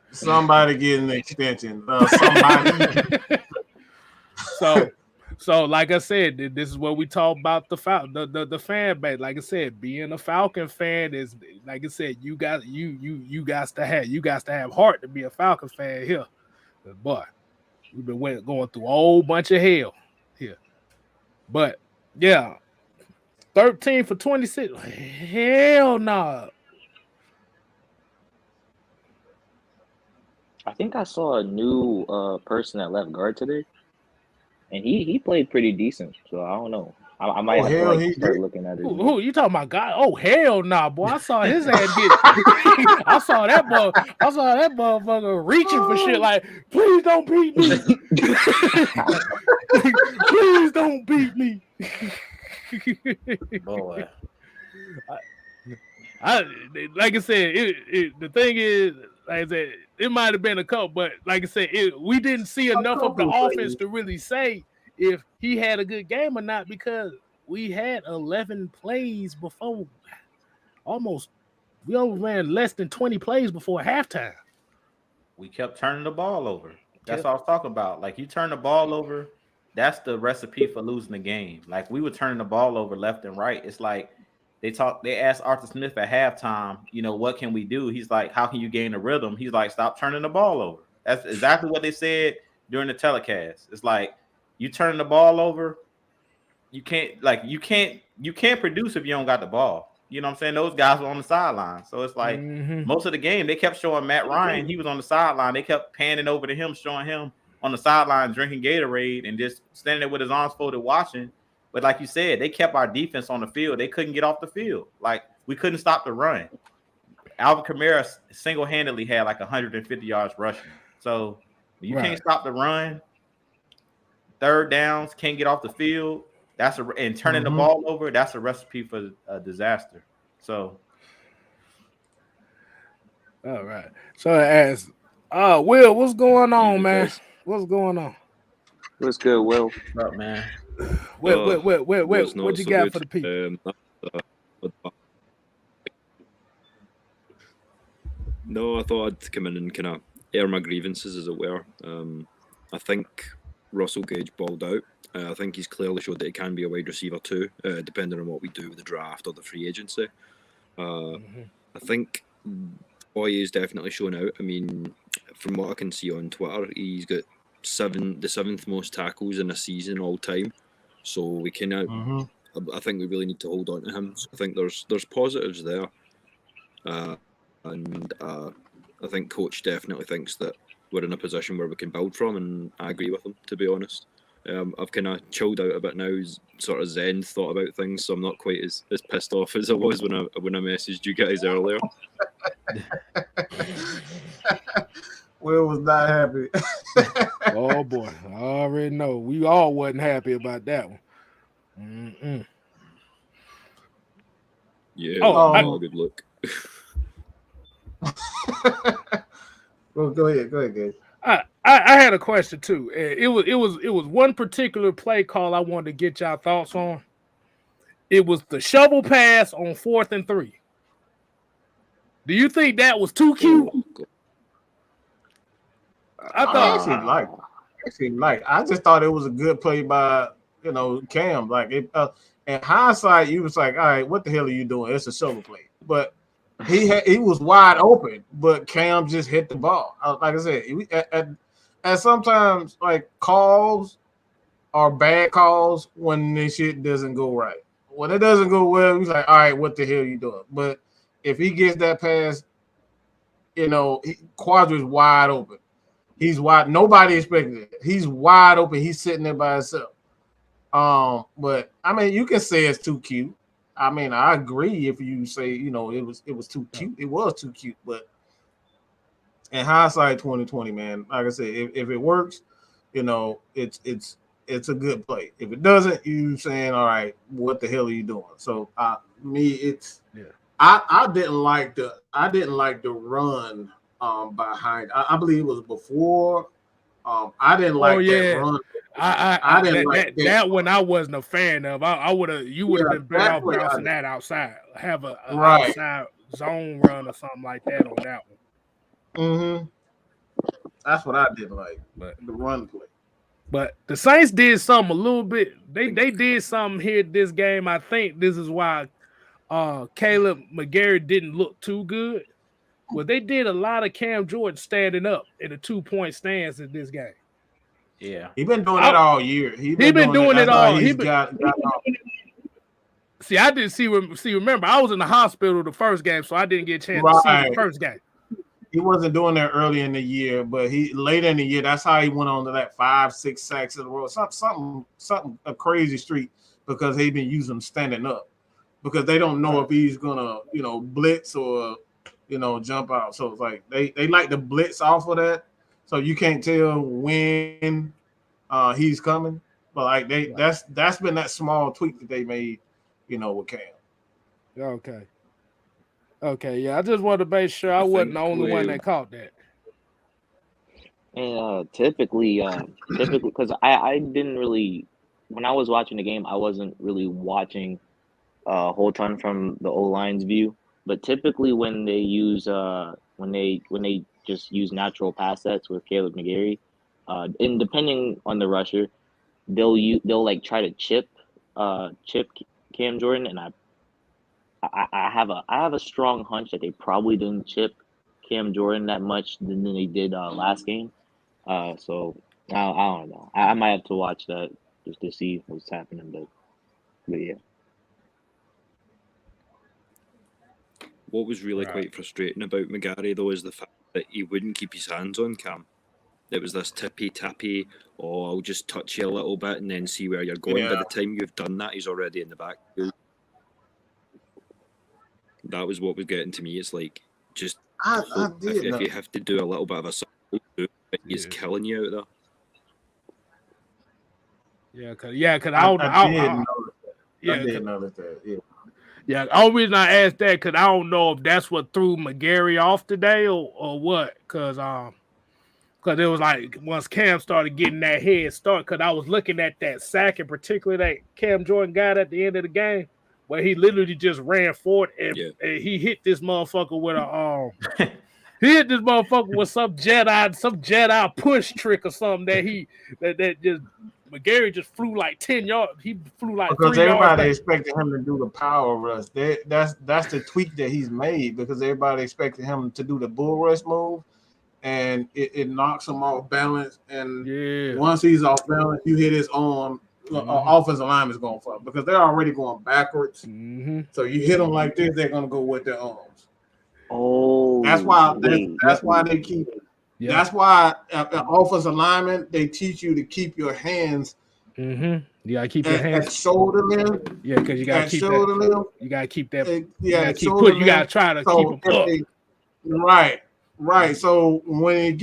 Somebody get an extension. Somebody. So like I said, this is what we talk about the fan base. Like I said, being a Falcon fan is, like I said, you got to have heart to be a Falcon fan here. But boy, we've been going through a whole bunch of hell here. But yeah, 13 for 26. Hell no. I think I saw a new person at left guard today, and he played pretty decent. So I don't know. I might have to start looking at it. Who you talking about? God? Oh hell nah, boy! I saw his ass get. I saw that motherfucker reaching for shit like, please don't beat me. Please don't beat me. Boy. I like I said, the thing is, like I said, it might have been a couple, but like I said, we didn't see enough of the offense to really say if he had a good game or not, because we had 11 plays before we only ran less than 20 plays before halftime. We kept turning the ball over. That's what I was talking about. Like, you turn the ball over, that's the recipe for losing the game. Like, we were turning the ball over left and right. It's like they asked Arthur Smith at halftime, what can we do? He's like, how can you gain a rhythm? He's like, stop turning the ball over. That's exactly what they said during the telecast. It's like, you turn the ball over, you can't produce if you don't got the ball. You know what I'm saying? Those guys were on the sideline. So it's like most of the game, they kept showing Matt Ryan. He was on the sideline. They kept panning over to him, showing him on the sideline drinking Gatorade and just standing there with his arms folded watching. But like you said, they kept our defense on the field. They couldn't get off the field. Like, we couldn't stop the run. Alvin Kamara single-handedly had like 150 yards rushing. So you can't stop the run. Third downs, can't get off the field. And turning the ball over, that's a recipe for a disaster. So, all right. So as Will, what's going on, man? What's going on? What's good, Will? What's up, man? What you got for the people? No, I thought I'd come in and kind of air my grievances, as it were. I think Russell Gage balled out. I think he's clearly showed that he can be a wide receiver too, depending on what we do with the draft or the free agency. I think Boye is definitely showing out. I mean, from what I can see on Twitter, he's got the seventh most tackles in a season all time. So we can I think we really need to hold on to him. So I think there's positives there, and I think coach definitely thinks that we're in a position where we can build from, and I agree with him, to be honest. I've kind of chilled out a bit now, sort of zen thought about things, so I'm not quite as pissed off as I was when I messaged you guys earlier. Will was not happy. Oh boy, I already know. We all wasn't happy about that one. Yeah, not a good look. Well, go ahead, Gabe. I had a question too. It was one particular play call I wanted to get y'all thoughts on. It was the shovel pass on 4th and 3. Do you think that was too cute? I just thought it was a good play by Cam. Like, in hindsight, you was like, all right, what the hell are you doing? It's a shovel play, but he was wide open, but Cam just hit the ball. Like I said, and sometimes like calls are bad calls when this shit doesn't go right. When it doesn't go well, he's like, all right, what the hell are you doing? But if he gets that pass, Quadra's wide open. He's wide. Nobody expected it. He's wide open. He's sitting there by himself. But I mean, you can say it's too cute. I mean, I agree if you say, it was too cute. It was too cute, but in hindsight, 2020, man, like I said, if it works, it's a good play. If it doesn't, you saying, all right, what the hell are you doing? So I didn't like the run behind. I believe it was before. I didn't like that run. I didn't like that one. I wasn't a fan of. You would have been better off bouncing that outside. Have a outside zone run or something like that on that one. That's what I didn't like, but the run play. But the Saints did something a little bit. They did something here this game. I think this is why Caleb McGarry didn't look too good. Well, they did a lot of Cam Jordan standing up in a 2-point stance in this game. Yeah, he's been doing it all year. He's been doing it all. See, I didn't see. Remember, I was in the hospital the first game, so I didn't get a chance to see the first game. He wasn't doing that early in the year, but later in the year, that's how he went on to that 5-6 sacks in a row. Something a crazy streak because they've been using him standing up because they don't know if he's gonna blitz or jump out. So it's like they like to blitz off of that, so you can't tell when he's coming. But like that's been that small tweak that they made, with Cam. Okay, yeah. I just wanted to make sure I wasn't the only one that caught that. And typically, because I didn't really when I was watching the game, I wasn't really watching a whole ton from the O line's view. But typically, when they use when they just use natural pass sets with Caleb McGarry, and depending on the rusher, they'll like try to chip Cam Jordan, and I have a strong hunch that they probably didn't chip Cam Jordan that much than they did last game. So I don't know. I might have to watch that just to see what's happening, but yeah. What was really Right. quite frustrating about McGarry, though, is the fact that he wouldn't keep his hands on Cam. It was this tippy-tappy, I'll just touch you a little bit and then see where you're going. By Yeah. the time you've done that, he's already in the back. That was what was getting to me. It's like, just I did if know. you have to do a little bit of a subtle, he's Yeah. killing you out there. Cause I did I notice that. yeah, I did 'cause- notice that. Yeah. yeah. The only reason I asked that because I don't know if that's what threw McGarry off today or what. Cause it was like once Cam started getting that head start, because I was looking at that sack in particular that Cam Jordan got at the end of the game, where he literally just ran forward and he hit this motherfucker with a he hit this motherfucker with some Jedi push trick or something that just McGarry just flew like 10 yards. He flew like Because 3 yards. everybody expected him to do the power rush. That's the tweak that he's made, because everybody expected him to do the bull rush move, and it knocks him off balance. And once he's off balance, you hit his arm. Offensive line is going for it because they're already going backwards. So you hit them like this, they're going to go with their arms. Oh, that's why they keep. Yeah. That's why offensive linemen, they teach you to keep your hands. You gotta keep your hands at shoulder length. Yeah, because you gotta keep shoulder length. You gotta keep that. You gotta try to keep them up. Right. So when it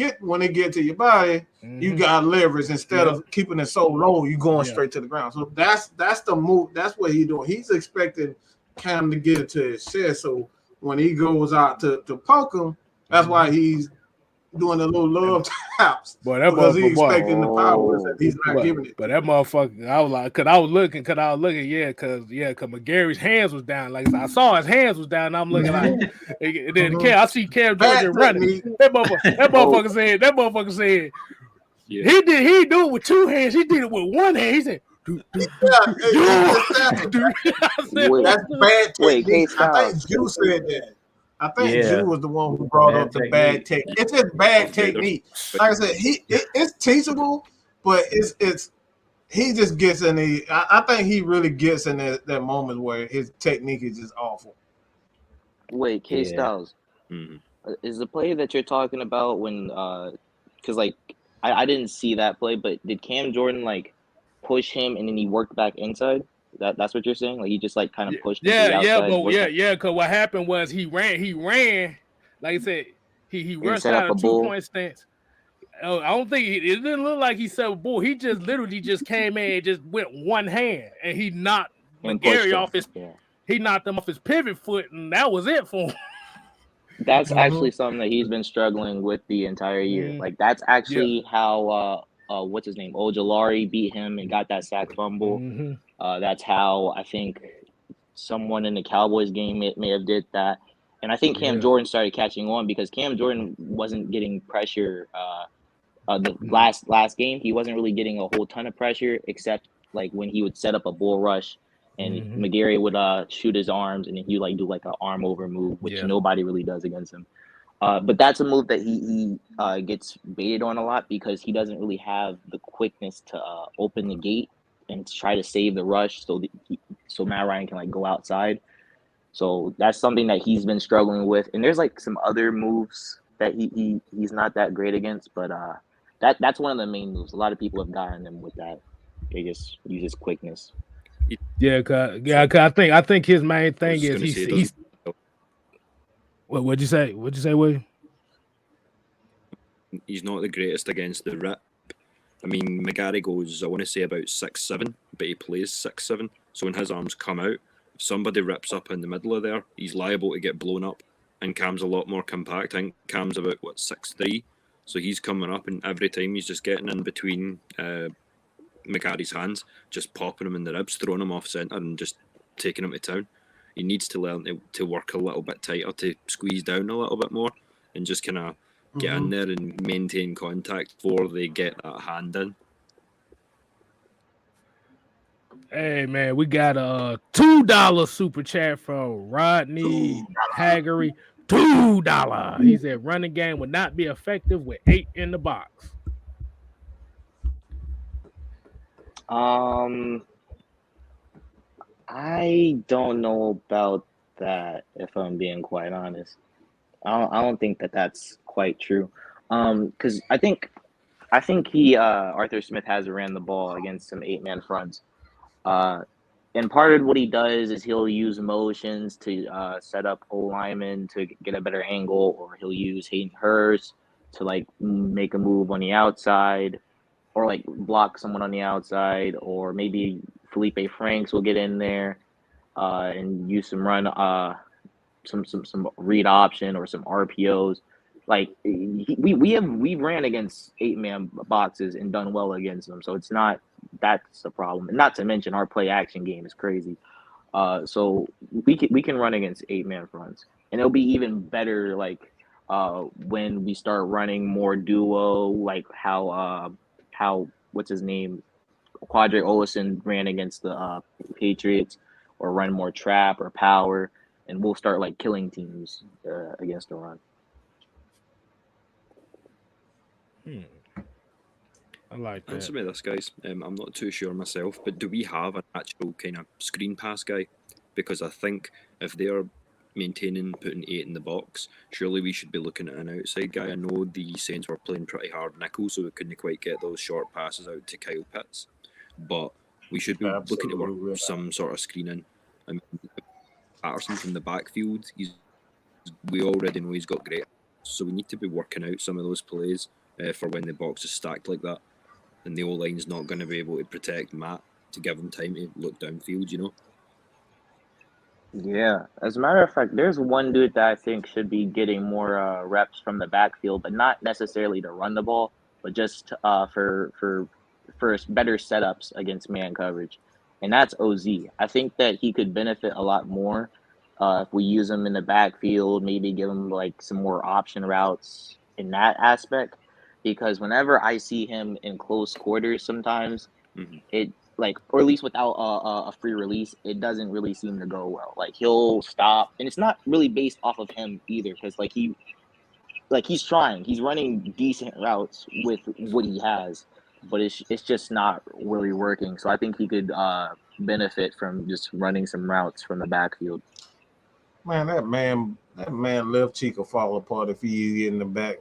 get to your body, you got leverage instead of keeping it so low. You going straight to the ground. So that's the move. That's what he's doing. He's expecting Cam to get it to his chest. So when he goes out to poke him, that's why he's doing a little love taps. Because he's expecting the power that he's not giving it. But that motherfucker, I was like, because I was looking, because McGarry's hands was down. Like I saw his hands was down, and I'm looking like, and then I see Cam Jordan running. That motherfucker said, he didn't do it with two hands. He did it with one hand. He said, that's bad technique. I think Jew said that. I think Jew was the one who brought up the bad technique. It's just bad technique. Like I said, it's teachable, but it's he just gets in the. I think he really gets in that moment where his technique is just awful. Wait, K Styles, is the play that you're talking about when because like I didn't see that play, but did Cam Jordan like push him and then he worked back inside? That's what you're saying? Like he just like kind of pushed him to the outside? Because what happened was he ran. Like I said, he rushed out a 2-point stance. I don't think it didn't look like he set a bull. He just literally just came in and just went one hand and he knocked McGarry off his. He knocked him off his pivot foot, and that was it for him. That's actually something that he's been struggling with the entire year. Like that's actually how what's his name, Ojolari beat him and got that sack fumble. That's how I think someone in the Cowboys game may have did that. And I think Cam Jordan started catching on because Cam Jordan wasn't getting pressure the last game. He wasn't really getting a whole ton of pressure except like when he would set up a bull rush and McGarry would shoot his arms and then he would like do like an arm over move, which nobody really does against him. But that's a move that he gets baited on a lot because he doesn't really have the quickness to open the gate and try to save the rush so Matt Ryan can like go outside. So that's something that he's been struggling with. And there's like some other moves that he's not that great against, but that's one of the main moves. A lot of people have gotten him with that. They just use his quickness. Cause I think his main thing is he's what'd you say, William? He's not the greatest against the rip. I mean, McGarry goes, I want to say about 6'7", but he plays 6'7". So when his arms come out, if somebody rips up in the middle of there, he's liable to get blown up. And Cam's a lot more compact. I think Cam's about 6'3", so he's coming up, and every time he's just getting in between McGarry's hands, just popping him in the ribs, throwing him off centre, and just taking him to town. He needs to learn to work a little bit tighter, to squeeze down a little bit more, and just kind of get in there and maintain contact before they get that hand in. Hey man, we got a $2 super chat from Rodney Haggery. $2. He said running game would not be effective with 8 in the box. I don't know about that, if I'm being quite honest. I don't think that that's quite true. Because I think he Arthur Smith has ran the ball against some 8-man fronts. And part of what he does is he'll use motions to set up O linemen to get a better angle, or he'll use Hayden Hurst to like make a move on the outside, or like block someone on the outside, or maybe Felipe Franks will get in there and use some run, some read option or some RPOs. Like we ran against 8-man boxes and done well against them, so it's not that's the problem. And not to mention our play action game is crazy. So we can run against 8-man fronts, and it'll be even better like when we start running more duo, like how what's his name, Quadre Olison ran against the Patriots, or run more trap or power, and we'll start like killing teams against the run. I like that. Answer me this, guys. I'm not too sure myself, but do we have an actual kind of screen pass guy? Because I think if they're maintaining putting 8 in the box, surely we should be looking at an outside guy. I know the Saints were playing pretty hard nickel, so we couldn't quite get those short passes out to Kyle Pitts. But we should be looking to work some sort of screening. I mean, Patterson from the backfield, we already know he's got great, so we need to be working out some of those plays for when the box is stacked like that, and the O-line's not going to be able to protect Matt to give him time to look downfield, you know? Yeah, as a matter of fact, there's one dude that I think should be getting more reps from the backfield, but not necessarily to run the ball, but just for better setups against man coverage, and that's OZ. I think that he could benefit a lot more if we use him in the backfield, maybe give him like some more option routes in that aspect, because whenever I see him in close quarters, sometimes it like, or at least without a free release, it doesn't really seem to go well. Like he'll stop, and it's not really based off of him either, because he's trying, he's running decent routes with what he has, but it's just not really working. So I think he could benefit from just running some routes from the backfield. Man, that man left cheek will fall apart if he in the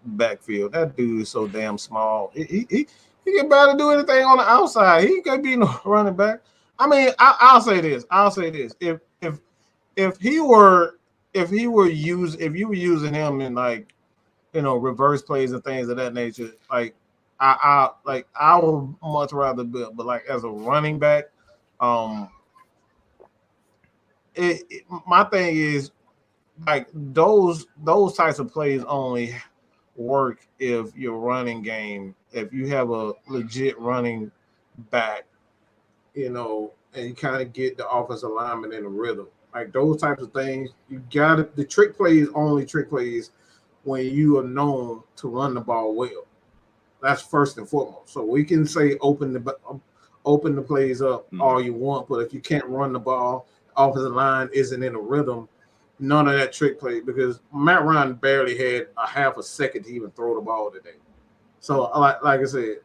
backfield. That dude is so damn small. He can barely do anything on the outside. He could be no running back. I mean, I'll say this. If you were using him in like, reverse plays and things of that nature, like I would much rather be, but like as a running back, my thing is like those types of plays only work if your running game, if you have a legit running back, and you kind of get the offensive lineman in a rhythm. Like those types of things, you got it. The trick plays only trick plays when you are known to run the ball well. That's first and foremost. So we can say open the plays up all you want, but if you can't run the ball, offensive line isn't in a rhythm, none of that trick play, because Matt Ryan barely had a half a second to even throw the ball today. So like I said,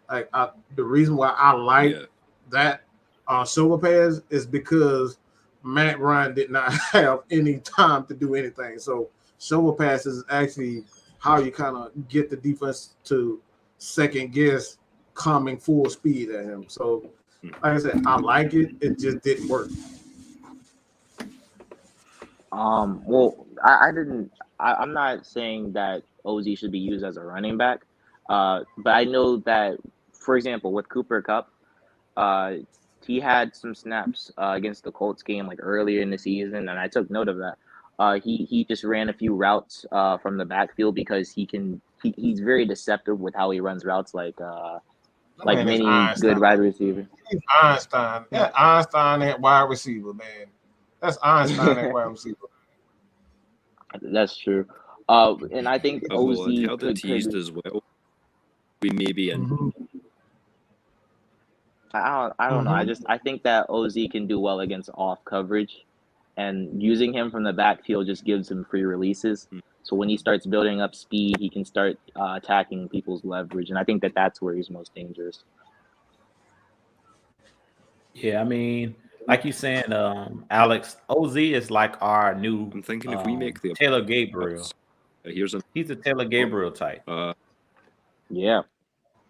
the reason why I like that shoulder pass is because Matt Ryan did not have any time to do anything. So shoulder pass is actually how you kind of get the defense to second guess coming full speed at him. So like I said, I like it. It just didn't work. Well, I'm not saying that OZ should be used as a running back, but I know that, for example, with Cooper Kupp, he had some snaps against the Colts game like earlier in the season, and I took note of that. He just ran a few routes from the backfield because he's very deceptive with how he runs routes. Like like Man, it's many Einstein. good wide receivers. He's Einstein. That Einstein at wide receiver, man. That's Einstein at wide receiver. That's true. And I think Well, I'd OZ heard it teased as well. We may be in. Mhm. I don't know. Mhm. I think that OZ can do well against off coverage, and using him from the backfield just gives him free releases. So when he starts building up speed, he can start attacking people's leverage, and I think that that's where he's most dangerous. Yeah, I mean, like you saying, Alex, OZ is like our new I'm thinking if we make the Taylor Gabriel. here's a He's a Taylor Gabriel type. Yeah.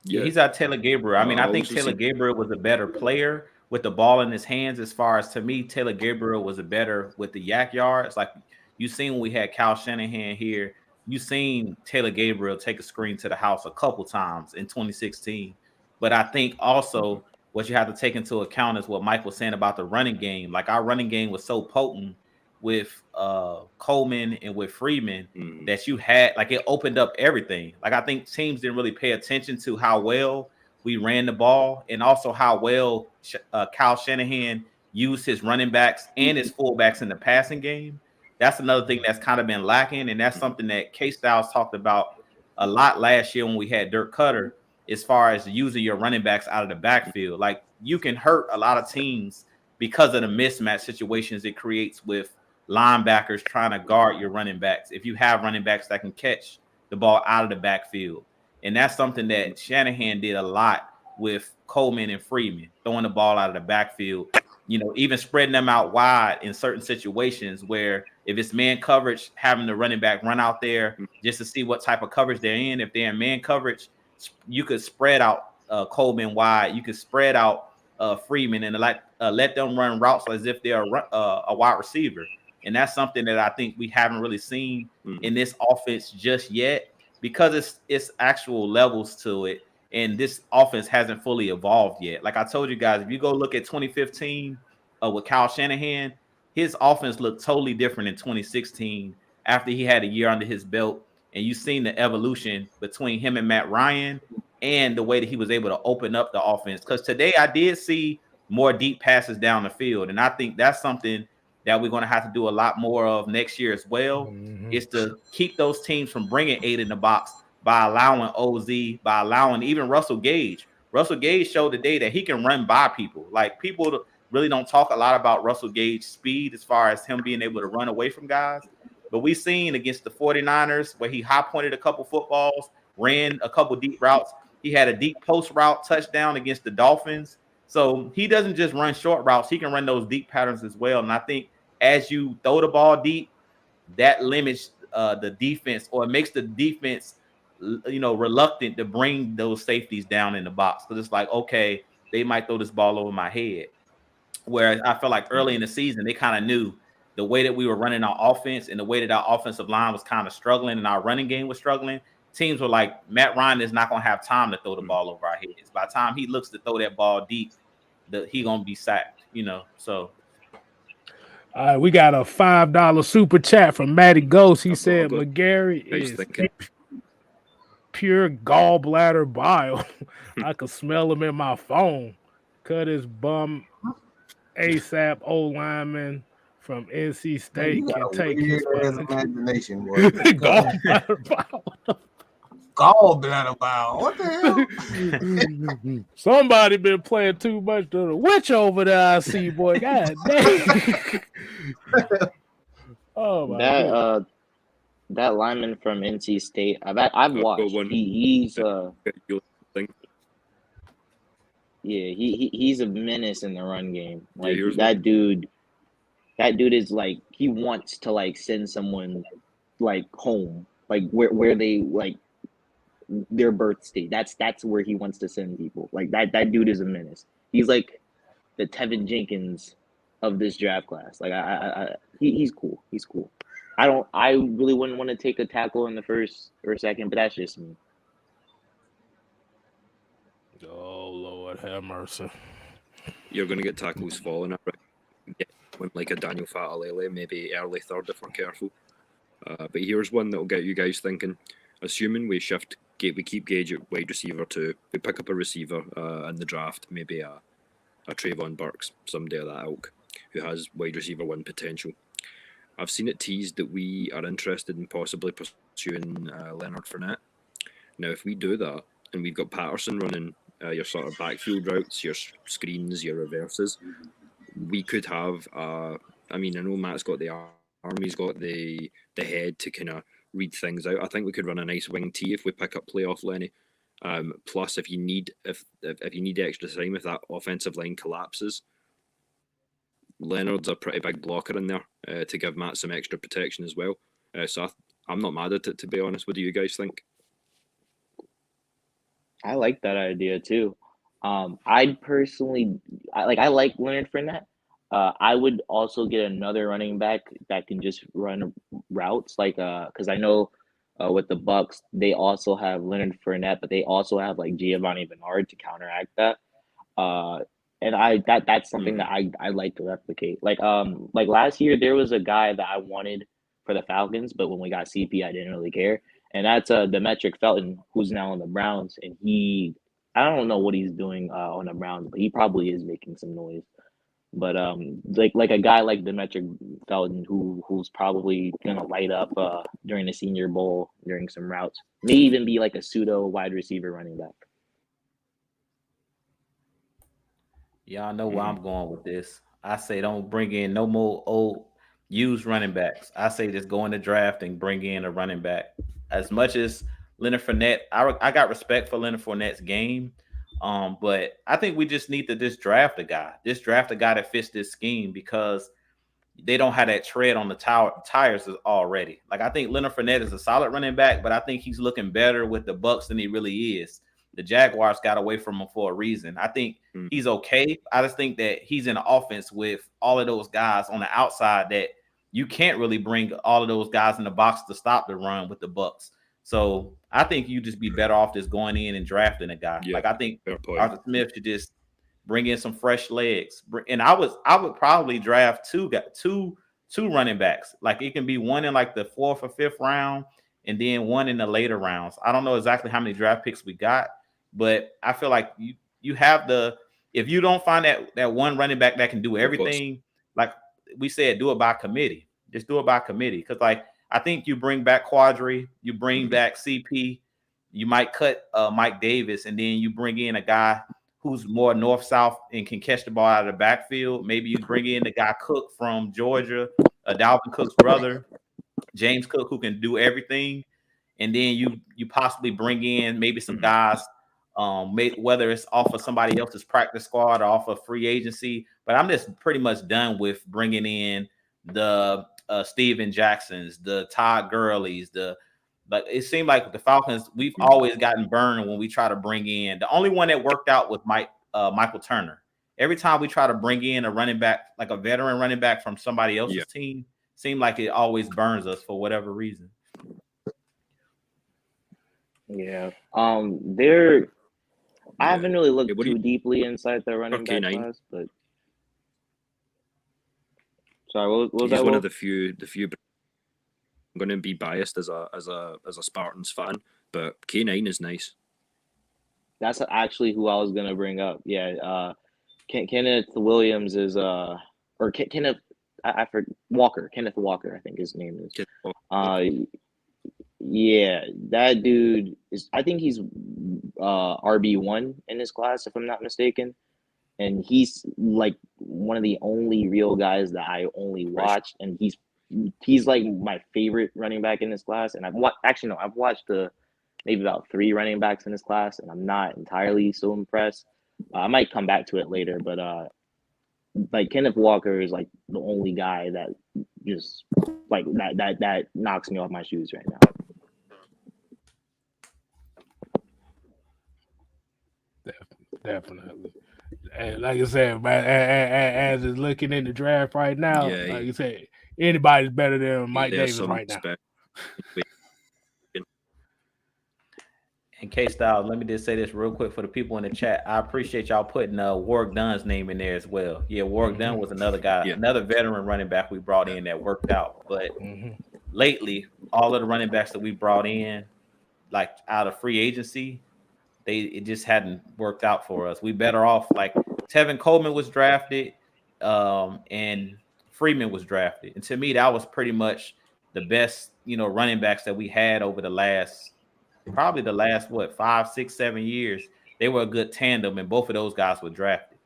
Yeah, he's our Taylor Gabriel. I mean, I think also Taylor Gabriel was a better player with the ball in his hands. As far as to me, Taylor Gabriel was a better with the yak yards. Like you seen when we had Kyle Shanahan here, you seen Taylor Gabriel take a screen to the house a couple times in 2016. But I think also what you have to take into account is what Mike was saying about the running game. Like our running game was so potent with Coleman and with Freeman that you had, like, it opened up everything. Like I think teams didn't really pay attention to how well we ran the ball and also how well Kyle Shanahan used his running backs and his fullbacks in the passing game. That's another thing that's kind of been lacking, and that's something that K-Styles talked about a lot last year when we had Dirk Cutter, as far as using your running backs out of the backfield. Like you can hurt a lot of teams because of the mismatch situations it creates with linebackers trying to guard your running backs if you have running backs that can catch the ball out of the backfield. And that's something that Shanahan did a lot with Coleman and Freeman, throwing the ball out of the backfield, even spreading them out wide in certain situations where if it's man coverage, having the running back run out there just to see what type of coverage they're in. If they're in man coverage, you could spread out Coleman wide. You could spread out Freeman and let them run routes as if they're a wide receiver. And that's something that I think we haven't really seen in this offense just yet, because it's actual levels to it. And this offense hasn't fully evolved yet. Like I told you guys, if you go look at 2015 with Kyle Shanahan, his offense looked totally different in 2016 after he had a year under his belt. And you've seen the evolution between him and Matt Ryan and the way that he was able to open up the offense. Because today I did see more deep passes down the field. And I think that's something that we're going to have to do a lot more of next year as well, is to keep those teams from bringing 8 in the box by allowing OZ, by allowing even Russell Gage. Russell Gage showed today that he can run by people. Like, people really don't talk a lot about Russell Gage's speed as far as him being able to run away from guys. But we've seen against the 49ers where he high-pointed a couple footballs, ran a couple deep routes. He had a deep post route touchdown against the Dolphins. So he doesn't just run short routes. He can run those deep patterns as well. And I think as you throw the ball deep, that limits the defense, or it makes the defense, reluctant to bring those safeties down in the box. Because it's like, okay, they might throw this ball over my head. Whereas I feel like early in the season, they kind of knew the way that we were running our offense and the way that our offensive line was kind of struggling and our running game was struggling. Teams were like, Matt Ryan is not going to have time to throw the ball over our heads. By the time he looks to throw that ball deep, he going to be sacked, so. All right, we got a $5 super chat from Matty Ghost. He said McGarry is pure gallbladder bile. I could smell him in my phone. Cut his bum ASAP. Old lineman from NC State can take his imagination. gallbladder bile. Gallbladder bile. What the hell? Somebody been playing too much to the witch over there. I see, boy. God damn. Oh my God. That lineman from NC State, I've watched. He's he's a menace in the run game. Like, that dude is like, he wants to like send someone like home, like where they like their birth state. That's where he wants to send people. Like that dude is a menace. He's like the Tevin Jenkins of this draft class. Like he's cool. He's cool. I really wouldn't want to take a tackle in the first or second, but that's just me. Oh Lord, have mercy. You're gonna get tackles falling at when like a Daniel Fatalele, maybe early third if we're careful. But here's one that'll get you guys thinking. Assuming we shift keep Gage at wide receiver 2. We pick up a receiver in the draft, maybe a Trayvon Burks, somebody of that ilk, who has wide receiver 1 potential. I've seen it teased that we are interested in possibly pursuing Leonard Fournette. Now, if we do that, and we've got Patterson running your sort of backfield routes, your screens, your reverses, we could have, I know Matt's got the arm, he's got the head to kind of read things out. I think we could run a nice wing tee if we pick up playoff Lenny. Plus, if you need extra time, if that offensive line collapses, Leonard's a pretty big blocker in there to give Matt some extra protection as well. So I'm not mad at it, to be honest. What do you guys think? I like that idea too. I'd personally, I like Leonard Fournette. I would also get another running back that can just run routes, because I know with the Bucks they also have Leonard Fournette, but they also have like Giovanni Bernard to counteract that. And that's something that I like to replicate. Like last year there was a guy that I wanted for the Falcons, but when we got CP, I didn't really care. And that's Demetric Felton, who's now on the Browns, and I don't know what he's doing on the Browns, but he probably is making some noise. But like a guy like Demetric Felton, who's probably gonna light up during the Senior Bowl during some routes, may even be like a pseudo wide receiver running back. Y'all know where I'm going with this. I say don't bring in no more old used running backs. I say just go in the draft and bring in a running back. As much as Leonard Fournette, I got respect for Leonard Fournette's game, but I think we just need to just draft a guy. Just draft a guy that fits this scheme because they don't have that tread on the tires already. Like I think Leonard Fournette is a solid running back, but I think he's looking better with the Bucks than he really is. The Jaguars got away from him for a reason. I think he's okay. I just think that he's in an offense with all of those guys on the outside that you can't really bring all of those guys in the box to stop the run with the Bucks. So I think you just be better off just going in and drafting a guy. Yeah, like I think Arthur Smith should just bring in some fresh legs. And I would probably draft two running backs. Like it can be one in like the 4th or 5th round, and then one in the later rounds. I don't know exactly how many draft picks we got, but I feel like you have if you don't find that one running back that can do everything, like we said, do it by committee. Just do it by committee. Because like I think you bring back Quadri, you bring back CP, you might cut Mike Davis, and then you bring in a guy who's more north-south and can catch the ball out of the backfield. Maybe you bring in the guy Cook from Georgia, Dalvin Cook's brother, James Cook, who can do everything. And then you possibly bring in maybe some guys, whether it's off of somebody else's practice squad or off of free agency. But I'm just pretty much done with bringing in the Steven Jacksons, the Todd Gurleys, but it seemed like with the Falcons, we've always gotten burned when we try to bring in. The only one that worked out was Michael Turner. Every time we try to bring in a running back, like a veteran running back from somebody else's team, seemed like it always burns us for whatever reason. Yeah. I haven't really looked too deeply inside the running back class, but sorry, what was that? He's one of the few. I'm going to be biased as a Spartans fan, but K9 is nice. That's actually who I was going to bring up. Yeah, Kenneth Williams is or Kenneth. I forget Walker. Kenneth Walker, I think his name is. Yeah, that dude is. I think he's RB1 in his class, if I'm not mistaken. And he's like one of the only real guys that I only watched, and he's like my favorite running back in this class. And I've watched maybe about 3 running backs in this class, and I'm not entirely so impressed. I might come back to it later, but like Kenneth Walker is like the only guy that just like that knocks me off my shoes right now. Definitely. And like I said, man, as is looking in the draft right now, like you said, anybody's better than Mike Davis right now. And K-Style, let me just say this real quick for the people in the chat. I appreciate y'all putting Warwick Dunn's name in there as well. Yeah, Warwick Dunn was another guy, another veteran running back we brought in that worked out. But lately, all of the running backs that we brought in, like out of free agency, it just hadn't worked out for us. We better off like Tevin Coleman was drafted, and Freeman was drafted, and to me that was pretty much the best running backs that we had over the last 5, 6, 7 years. They were a good tandem, and both of those guys were drafted.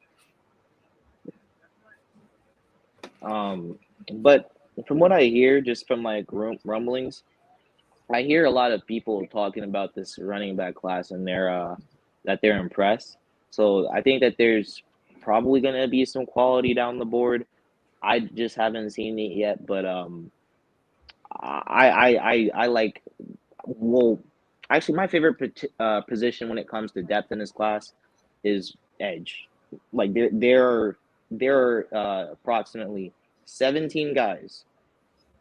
But from what I hear, just from like rumblings, I hear a lot of people talking about this running back class and that they're impressed. So I think that there's probably going to be some quality down the board. I just haven't seen it yet, but I like. Well, actually, my favorite position when it comes to depth in this class is edge. Like there are approximately 17 guys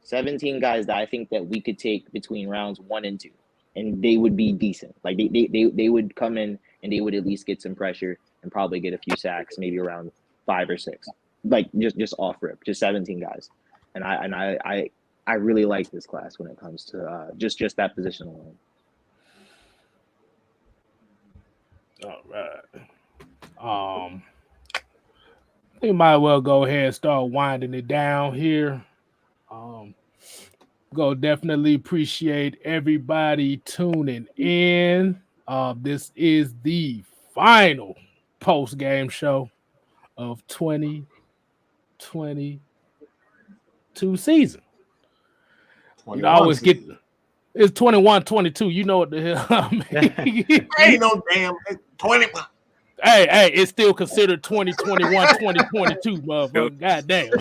that I think that we could take between rounds 1 and 2, and they would be decent. Like they would come in and they would at least get some pressure and probably get a few sacks, maybe around 5 or 6. Like just off rip, just 17 guys, and I really like this class when it comes to just that position alone. All right. We might well go ahead and start winding it down here. Go definitely appreciate everybody tuning in. This is the final post-game show of 2022 season. You always get it's 21-22. You know what the hell I mean? Ain't no damn 21. Hey, it's still considered 2021-2022, motherfucker. Goddamn.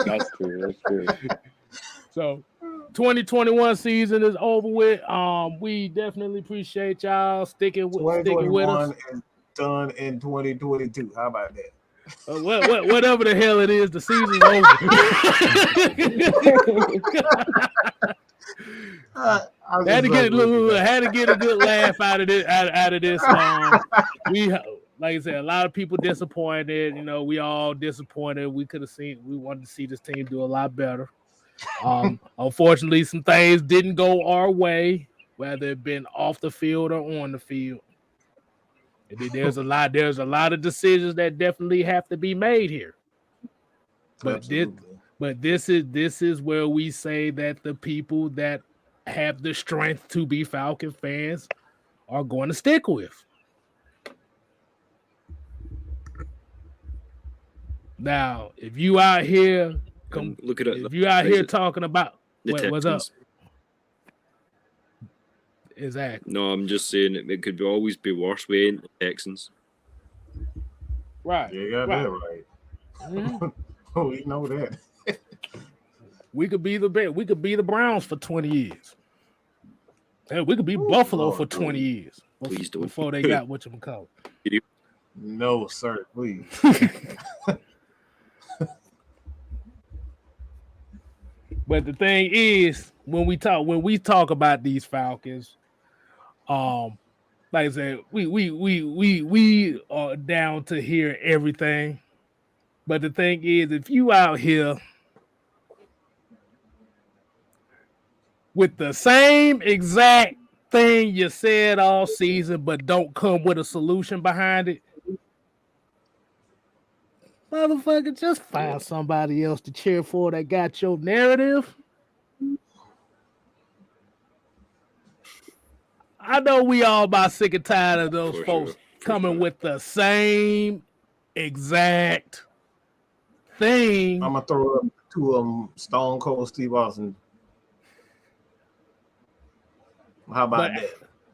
That's true. So 2021 season is over with. We definitely appreciate y'all sticking with us. 2021 is done in 2022. How about that? Whatever the hell it is, the season's over. Had to get a good laugh out of this. We, like I said, a lot of people disappointed. We all disappointed. We wanted to see this team do a lot better. Unfortunately, some things didn't go our way, whether it been off the field or on the field. There's a lot of decisions that definitely have to be made here. But this is where we say that the people that have the strength to be Falcon fans are going to stick with. Now, if you out here look at it, if you out here talking about what's up. Exactly. No, I'm just saying it could always be worse. We ain't the Texans. Right. Yeah, you got that right. Mm-hmm. We know that. We could be the Browns for 20 years. Hey, we could be Buffalo for 20 years. Please don't. Before they got whatchamacallit. No, sir, please. But the thing is, when we talk about these Falcons, like I said, we are down to hear everything. But the thing is, if you out here with the same exact thing you said all season, but don't come with a solution behind it, motherfucker, just find somebody else to cheer for that got your narrative. I know we all about sick and tired of those folks coming with the same exact thing. I'm gonna throw up to Stone Cold Steve Austin. How about that?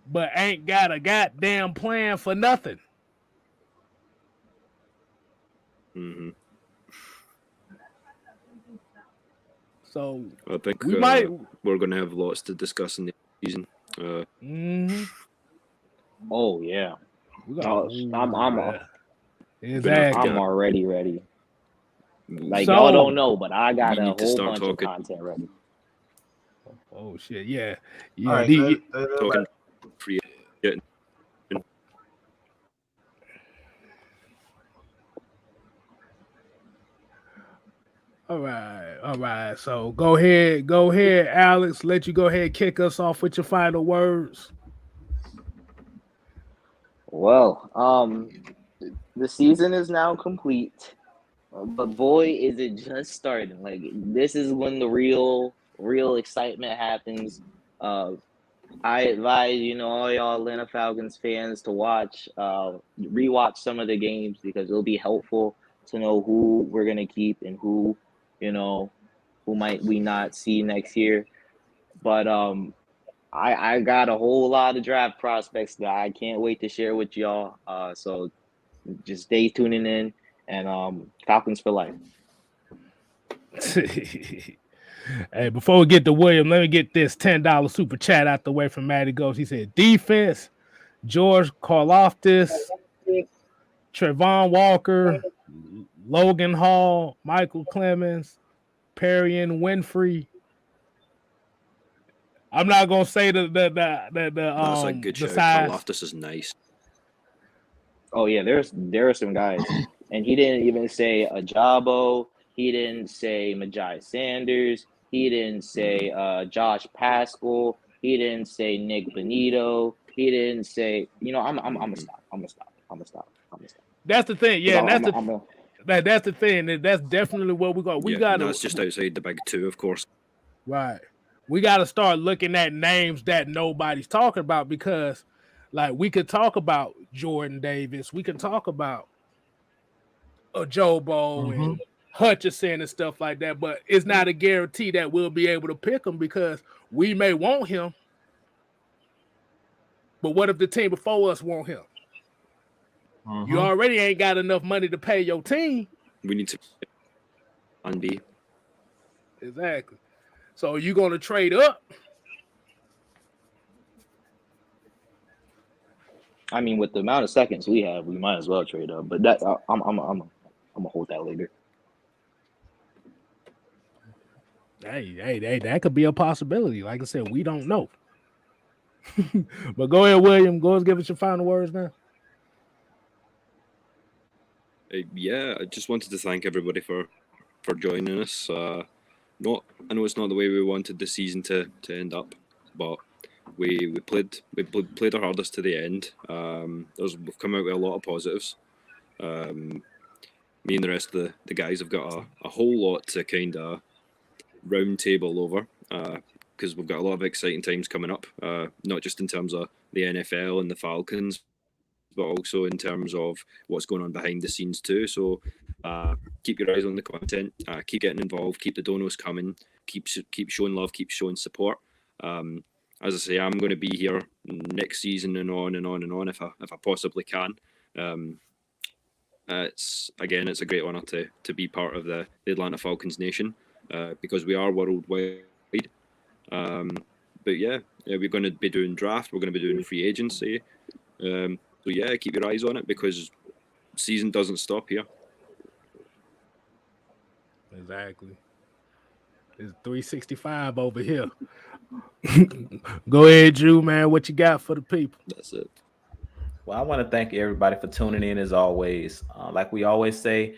But ain't got a goddamn plan for nothing. Mm-hmm. So I think we're going to have lots to discuss in the season. Oh yeah, I'm already ready. Like y'all don't know, but I got a whole bunch of content ready. Oh shit, yeah. All right, talking free. All right. So go ahead, Alex. Let you go ahead and kick us off with your final words. Well, the season is now complete, but boy, is it just starting. Like this is when the real excitement happens. I advise all y'all Atlanta Falcons fans to rewatch some of the games because it'll be helpful to know who we're gonna keep and you know, who might we not see next year. But I got a whole lot of draft prospects that I can't wait to share with y'all. So just stay tuning in and Falcons for life. Hey, before we get to William, let me get this $10 super chat out the way from Matty Ghost. He said defense, George Karloftis, Trevon Walker, Logan Hall, Michael Clemens, Perrion Winfrey. I'm not gonna say That's a good the shout. size. Karloftis is nice. Oh yeah, there are some guys, and he didn't even say Ajabo. He didn't say Majai Sanders. He didn't say Josh Pascal. He didn't say Nick Benito. He didn't say. I'm gonna stop. I'm gonna stop. That's the thing. Yeah, I'm, that's I'm, the I'm, that's the thing. That's definitely what we got. We got to. That's just outside the big two, of course. Right. We got to start looking at names that nobody's talking about because, like, we could talk about Jordan Davis. We can talk about Jobo and Hutchinson and stuff like that, but it's not a guarantee that we'll be able to pick him because we may want him. But what if the team before us want him? You already ain't got enough money to pay your team. We need to plan B. Exactly. So you going to trade up? I mean, with the amount of seconds we have, we might as well trade up. But that I'm gonna hold that later. Hey, that could be a possibility. Like I said, we don't know. But go ahead, William. Go and give us your final words now. Yeah, I just wanted to thank everybody for joining us. I know it's not the way we wanted the season to end up, but we played our hardest to the end. We've come out with a lot of positives. Me and the rest of the guys have got a whole lot to kind of round table over because we've got a lot of exciting times coming up, not just in terms of the NFL and the Falcons, but also in terms of what's going on behind the scenes too. So keep your eyes on the content, keep getting involved, keep the donos coming, keep showing love, keep showing support. As I say, I'm going to be here next season and on and on and on if I possibly can. It's a great honor to be part of the Atlanta Falcons nation because we are worldwide. But yeah, we're going to be doing draft. We're going to be doing free agency. So yeah, keep your eyes on it because season doesn't stop here. Exactly. It's 365 over here. Go ahead, Drew, man. What you got for the people? That's it. Well, I want to thank everybody for tuning in as always. Like we always say,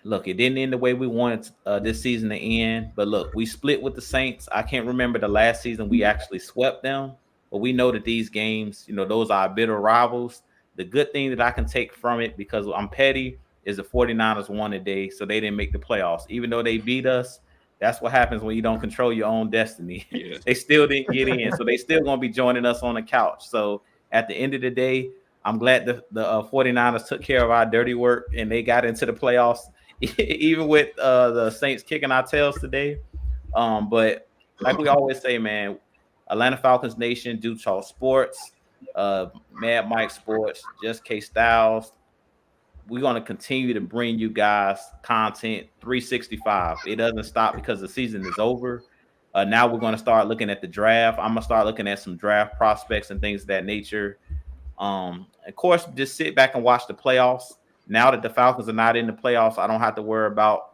look, it didn't end the way we wanted this season to end. But look, we split with the Saints. I can't remember the last season we actually swept them. But we know that these games, those are our bitter rivals. The good thing that I can take from it, because I'm petty, is the 49ers won today, so they didn't make the playoffs. Even though they beat us, that's what happens when you don't control your own destiny. Yeah. They still didn't get in, so they still going to be joining us on the couch. So at the end of the day, I'm glad the 49ers took care of our dirty work and they got into the playoffs, even with the Saints kicking our tails today. But like we always say, man, Atlanta Falcons Nation, Do Talk Sports, Mad Mike Sports, Just K Styles. We're going to continue to bring you guys content 365. It doesn't stop because the season is over. Now we're going to start looking at the draft. I'm going to start looking at some draft prospects and things of that nature. Of course, just sit back and watch the playoffs. Now that the Falcons are not in the playoffs, I don't have to worry about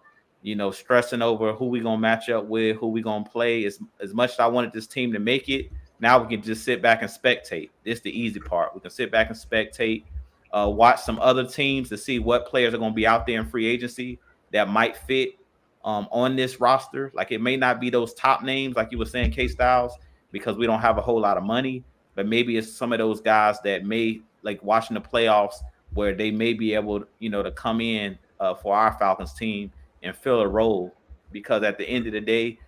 stressing over who we gonna match up with, who we gonna play. As much as I wanted this team to make it, now we can just sit back and spectate. This is the easy part. We can sit back and spectate, watch some other teams to see what players are gonna be out there in free agency that might fit on this roster. Like it may not be those top names, like you were saying, K Styles, because we don't have a whole lot of money, but maybe it's some of those guys that may like watching the playoffs where they may be able, to come in for our Falcons team and fill a role. Because at the end of the day,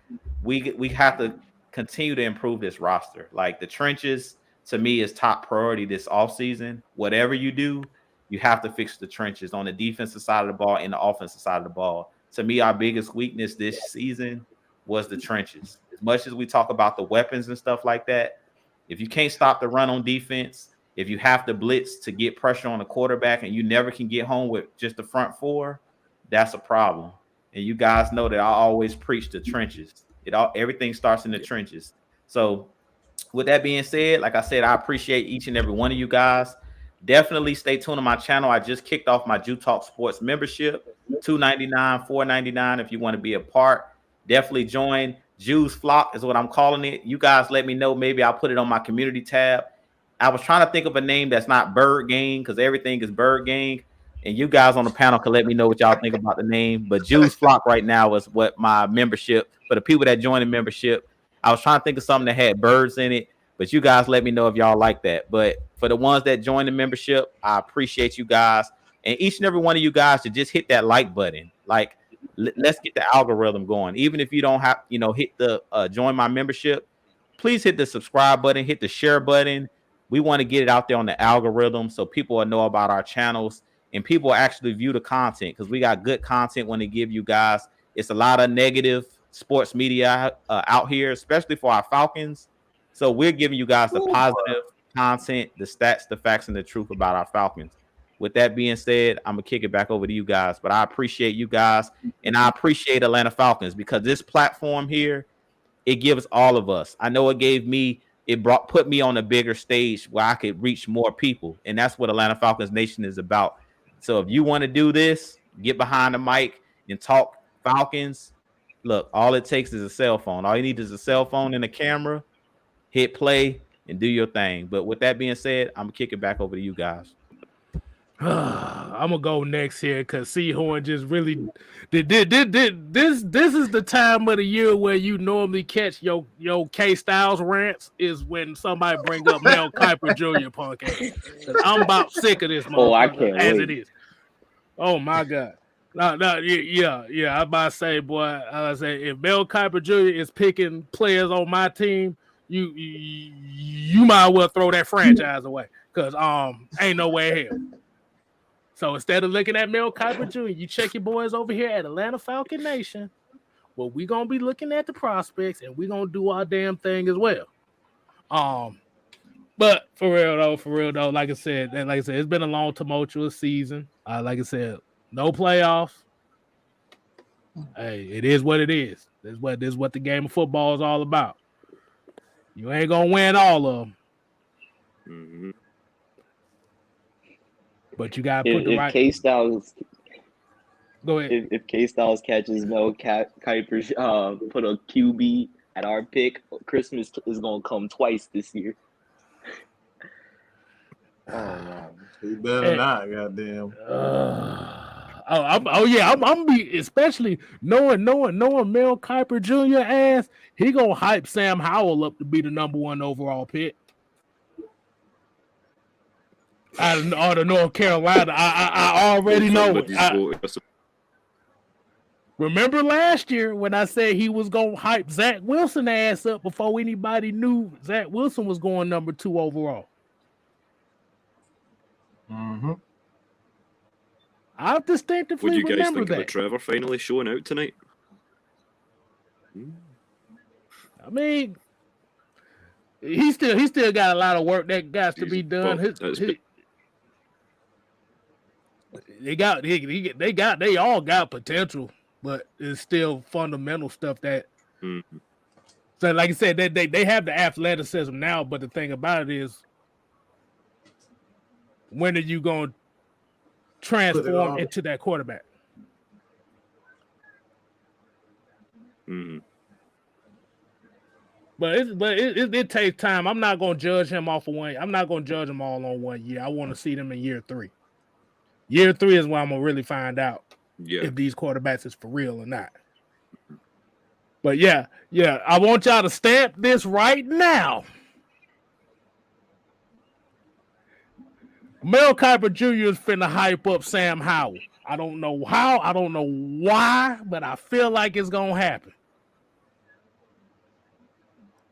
we have to continue to improve this roster. Like the trenches to me is top priority this offseason. Whatever you do, you have to fix the trenches on the defensive side of the ball and the offensive side of the ball. To me, our biggest weakness this season was the trenches. As much as we talk about the weapons and stuff like that, if you can't stop the run on defense, if you have to blitz to get pressure on the quarterback and you never can get home with just the front four, that's a problem. And you guys know that I always preach the trenches. Everything starts in the trenches. So with that being said, like I said, I appreciate each and every one of you guys. Definitely stay tuned to my channel. I just kicked off my Jew Talk Sports membership, $2.99, $4.99 if you want to be a part. Definitely join. Jews Flock is what I'm calling it. You guys let me know. Maybe I'll put it on my community tab. I was trying to think of a name that's not Bird Gang because everything is Bird Gang. And you guys on the panel can let me know what y'all think about the name. But Jews Flock right now is what my membership, for the people that join the membership. I was trying to think of something that had birds in it, but you guys let me know if y'all like that. But for the ones that join the membership, I appreciate you guys. And each and every one of you guys to just hit that like button. Like, let's get the algorithm going. Even if you don't have, hit the join my membership, please hit the subscribe button, hit the share button. We want to get it out there on the algorithm so people will know about our channels and people actually view the content because we got good content when they give you guys. It's a lot of negative sports media out here, especially for our Falcons. So we're giving you guys the positive content, the stats, the facts, and the truth about our Falcons. With that being said, I'm going to kick it back over to you guys. But I appreciate you guys, and I appreciate Atlanta Falcons because this platform here, it gives all of us. I know put me on a bigger stage where I could reach more people, and that's what Atlanta Falcons Nation is about. So if you want to do this, get behind the mic and talk Falcons. Look, all it takes is a cell phone. All you need is a cell phone and a camera. Hit play and do your thing. But with that being said, I'm gonna kick it back over to you guys. I'm gonna go next here because Seahorn just really did. This is the time of the year where you normally catch your K Styles rants is when somebody bring up Mel Kiper Jr. punk ass. I'm about sick of this motherfucker I can't as wait. it is. Oh my god. No, yeah. I about to say, boy. I say if Mel Kiper Jr. is picking players on my team, you might well throw that franchise away because ain't no way here. So instead of looking at Mel Kiper Jr., you check your boys over here at Atlanta Falcon Nation. Well, we're gonna be looking at the prospects and we're gonna do our damn thing as well. But for real though, like I said, it's been a long, tumultuous season. Like I said, no playoffs. Hey, it is what it is. This is what the game of football is all about. You ain't gonna win all of them. Mm-hmm. But you gotta put the right. K Styles, Go ahead. if K Styles catches Mel Kiper, put a QB at our pick, Christmas is gonna come twice this year. Oh man, he better not, goddamn. I'm be especially knowing Mel Kiper Jr. ass, he gonna hype Sam Howell up to be the number 1 overall pick. Out of North Carolina, I already know it. Remember last year when I said he was gonna hype Zach Wilson ass up before anybody knew Zach Wilson was going number 2 overall. Mm-hmm. I distinctively What do you guys remember think that. about Trevor finally showing out tonight? I mean, he still got a lot of work that got to be done. They all got potential, but it's still fundamental stuff that. Mm-hmm. So, like I said, they have the athleticism now, but the thing about it is, when are you going to transform into that quarterback? Mm-hmm. But it takes time. I'm not going to judge him off of one. I'm not going to judge them all on 1 year. I want to see them in year 3. Year 3 is where I'm going to really find out if these quarterbacks is for real or not. But yeah, I want y'all to stamp this right now. Mel Kiper Jr. is finna hype up Sam Howell. I don't know how, I don't know why, but I feel like it's gonna happen.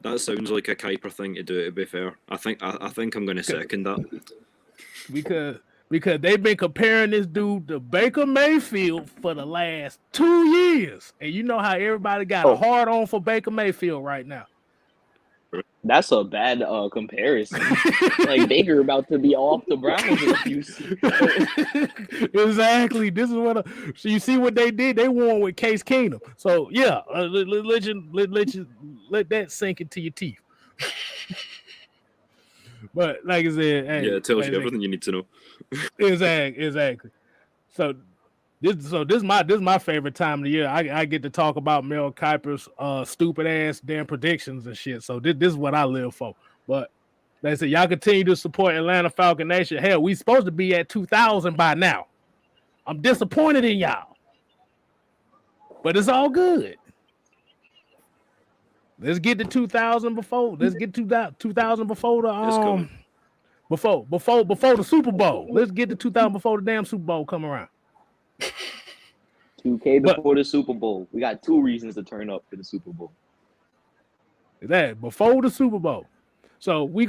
That sounds like a Kuiper thing to do. To be fair, I think I'm going to second that. Because they've been comparing this dude to Baker Mayfield for the last 2 years, and you know how everybody got a hard on for Baker Mayfield right now. That's a bad comparison. Like Baker about to be off the Browns in a few seasons. Exactly. This is what. So you see what they did? They won with Case Keenum. So yeah, let that sink into your teeth. But like I said, hey, yeah, it tells you everything you need to know. Exactly. So this is my favorite time of the year. I get to talk about Mel Kiper's stupid ass damn predictions and shit. So this is what I live for. But like I said, y'all continue to support Atlanta Falcon Nation. Hell, we supposed to be at 2,000 by now. I'm disappointed in y'all, but it's all good. Let's get to 2,000 before. Let's get to 2,000 before the before the Super Bowl. Let's get to 2,000 before the damn Super Bowl come around. 2K before the Super Bowl. We got 2 reasons to turn up for the Super Bowl. That before the Super Bowl. So we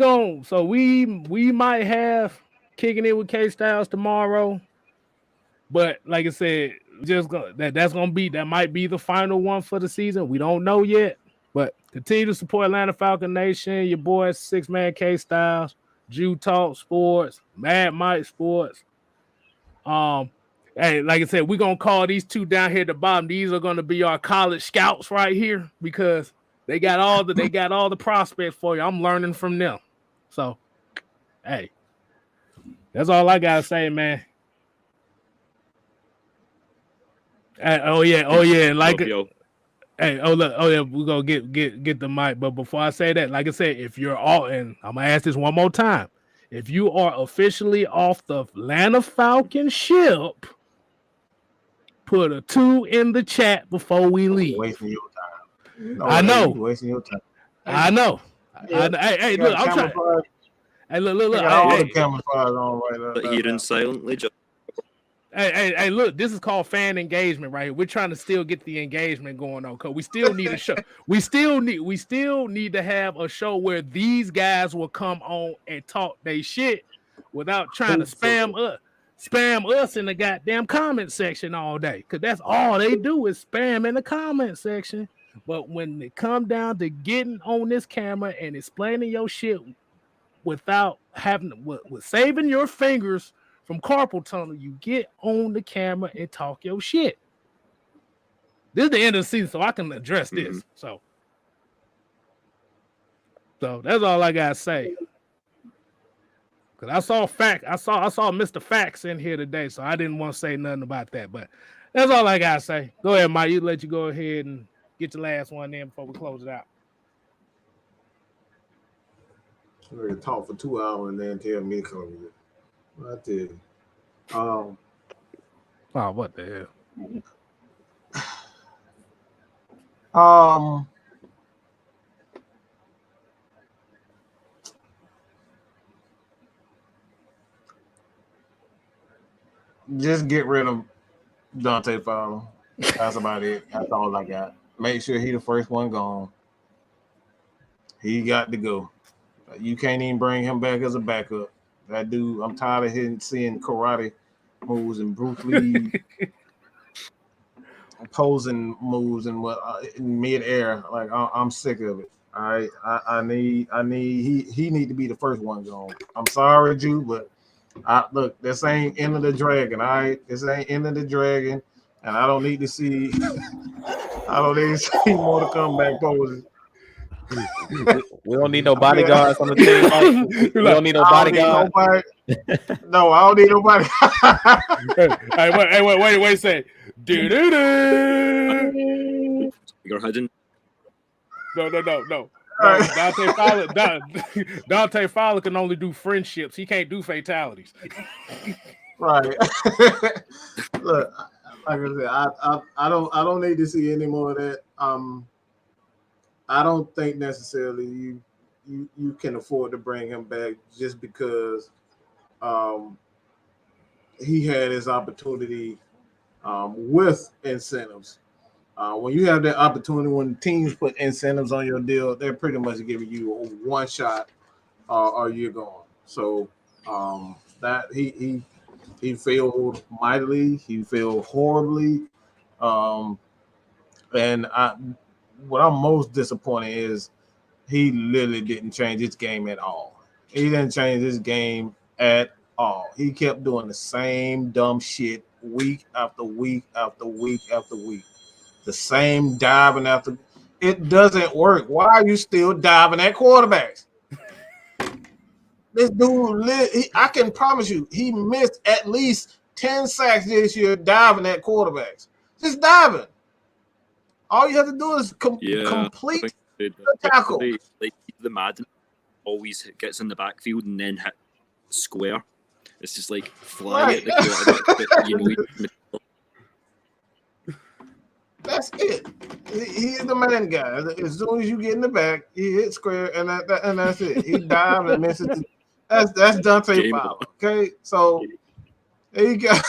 might have kicking it with K Styles tomorrow. But like I said, that might be the final one for the season. We don't know yet. But continue to support Atlanta Falcon Nation, your boy 6-Man K Styles, Jew Talk Sports, Mad Mike Sports. Hey, like I said, we're gonna call these two down here at the bottom. These are gonna be our college scouts right here because they got all the prospects for you. I'm learning from them. So, hey, that's all I gotta say, man. Oh yeah, like hey, we're gonna get the mic. But before I say that, like I said, if you're all, and I'm gonna ask this one more time, if you are officially off the Atlanta Falcon ship, put a 2 in the chat before we leave. Wasting your time. I know. Wasting your time. I know. Yeah. Hey, look, I'm trying. Hey, look. All the camouflage on right now. But hearing silently, just Hey, look, this is called fan engagement right here. We're trying to still get the engagement going on because we still need a show. we still need to have a show where these guys will come on and talk their shit without trying to spam us in the goddamn comment section all day. Because that's all they do is spam in the comment section. But when it come down to getting on this camera and explaining your shit without having with saving your fingers from carpal tunnel, you get on the camera and talk your shit. This is the end of the season, so I can address this. Mm-hmm. So that's all I gotta say. Cause I saw Mr. Facts in here today, so I didn't want to say nothing about that. But that's all I gotta say. Go ahead, Mike. Let you go ahead and get your last one in before we close it out. We're gonna talk for 2 hours and then tell me to close it. I did. Oh, what the hell? Just get rid of Dante Fowler. That's about it. That's all I got. Make sure he the first one gone. He got to go. You can't even bring him back as a backup. That dude, I'm tired of seeing karate moves and Bruce Lee posing moves and what in midair. Like I'm sick of it. All right, I need he need to be the first one gone. I'm sorry, Jew, but look, this ain't End of the Dragon. All right, this ain't End of the Dragon, and I don't need to see more to come back poses. We don't need no bodyguards on the team. We don't need no bodyguards. No, I don't need nobody. Hey, wait a second. You're hiding. No. Dante Fowler can only do friendships. He can't do fatalities. Right. Look, like I said, I don't need to see any more of that. I don't think necessarily you can afford to bring him back just because he had his opportunity with incentives. When you have that opportunity, when teams put incentives on your deal, they're pretty much giving you a one shot or you're gone. So that he failed mightily. He failed horribly. And what I'm most disappointed is he literally didn't change his game at all. He didn't change his game at all. He kept doing the same dumb shit week after week after week after week. The same diving after. It doesn't work. Why are you still diving at quarterbacks? This dude, I can promise you, he missed at least 10 sacks this year diving at quarterbacks. Just diving. All you have to do is complete the tackle. Like the Madden always gets in the backfield and then hit square. It's just like fly at the quarterback. That's it. He's the man guy. As soon as you get in the back, he hits square, and that's it. He dives and misses. That's Dante Fowler. Okay, so he got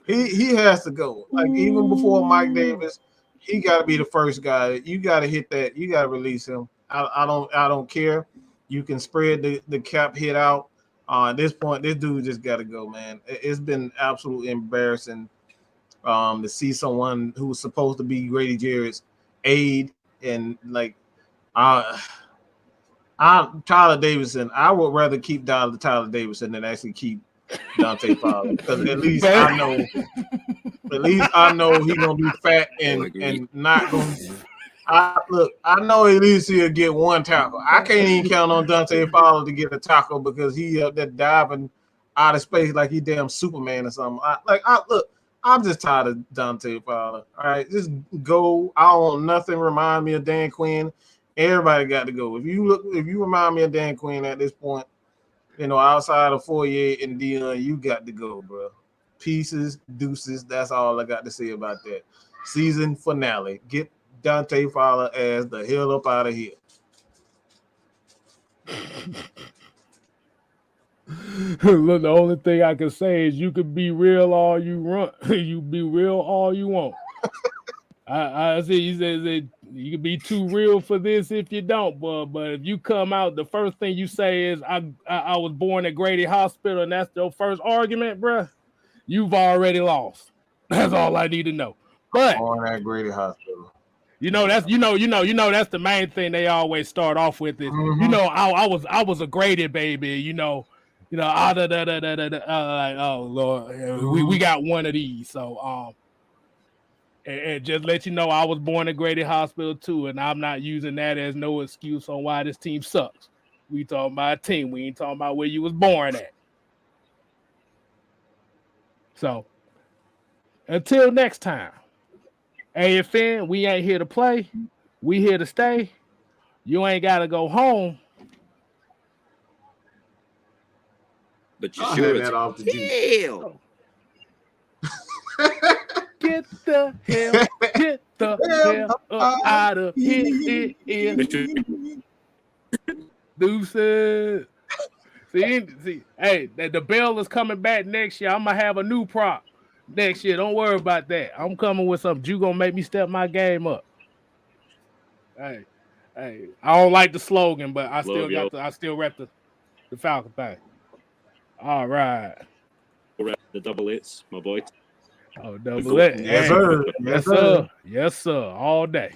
he has to go. Like even before Mike Davis, he got to be the first guy. You got to hit that. You got to release him. I don't care. You can spread the cap hit out. At this point, this dude just got to go, man. It's been absolutely embarrassing to see someone who's supposed to be Grady Jarrett's aide and like Tyler Davidson. I would rather keep Tyler Davidson than actually keep Dante Fowler because at least I know he's gonna be fat and not gonna. I know at least he'll get one tackle. I can't even count on Dante Fowler to get a tackle because he up there diving out of space like he damn Superman or something. I'm just tired of Dante Fowler. All right, just go. I don't want nothing remind me of Dan Quinn. Everybody got to go. If you remind me of Dan Quinn at this point, outside of Fourier and Dion, you got to go, bro. Pieces, deuces. That's all I got to say about that. Season finale. Get Dante Fowler as the hell up out of here. Look, the only thing I can say is you can be real all you want. You be real all you want. I see you said that you can be too real for this if you don't, but if you come out, the first thing you say is I was born at Grady Hospital, and that's your first argument, bruh, you've already lost. That's all I need to know. But born at Grady Hospital. That's that's the main thing they always start off with is I was a Grady baby, oh Lord, we got one of these. So and just let you know I was born at Grady Hospital too, and I'm not using that as no excuse on why this team sucks. We talking about a team. We ain't talking about where you was born at. So until next time. AFN, we ain't here to play. We here to stay. You ain't got to go home. But you sure that off the hell. Get the hell up out of here. Deuces. See, hey, the bell is coming back next year. I'm going to have a new prop next year. Don't worry about that. I'm coming with something. You gonna make me step my game up. Hey, I don't like the slogan, but I still rep the Falcon thing. All right. The double eights, my boy. Oh, double eight. Yes, sir. Yes, sir. Yes, sir. All day.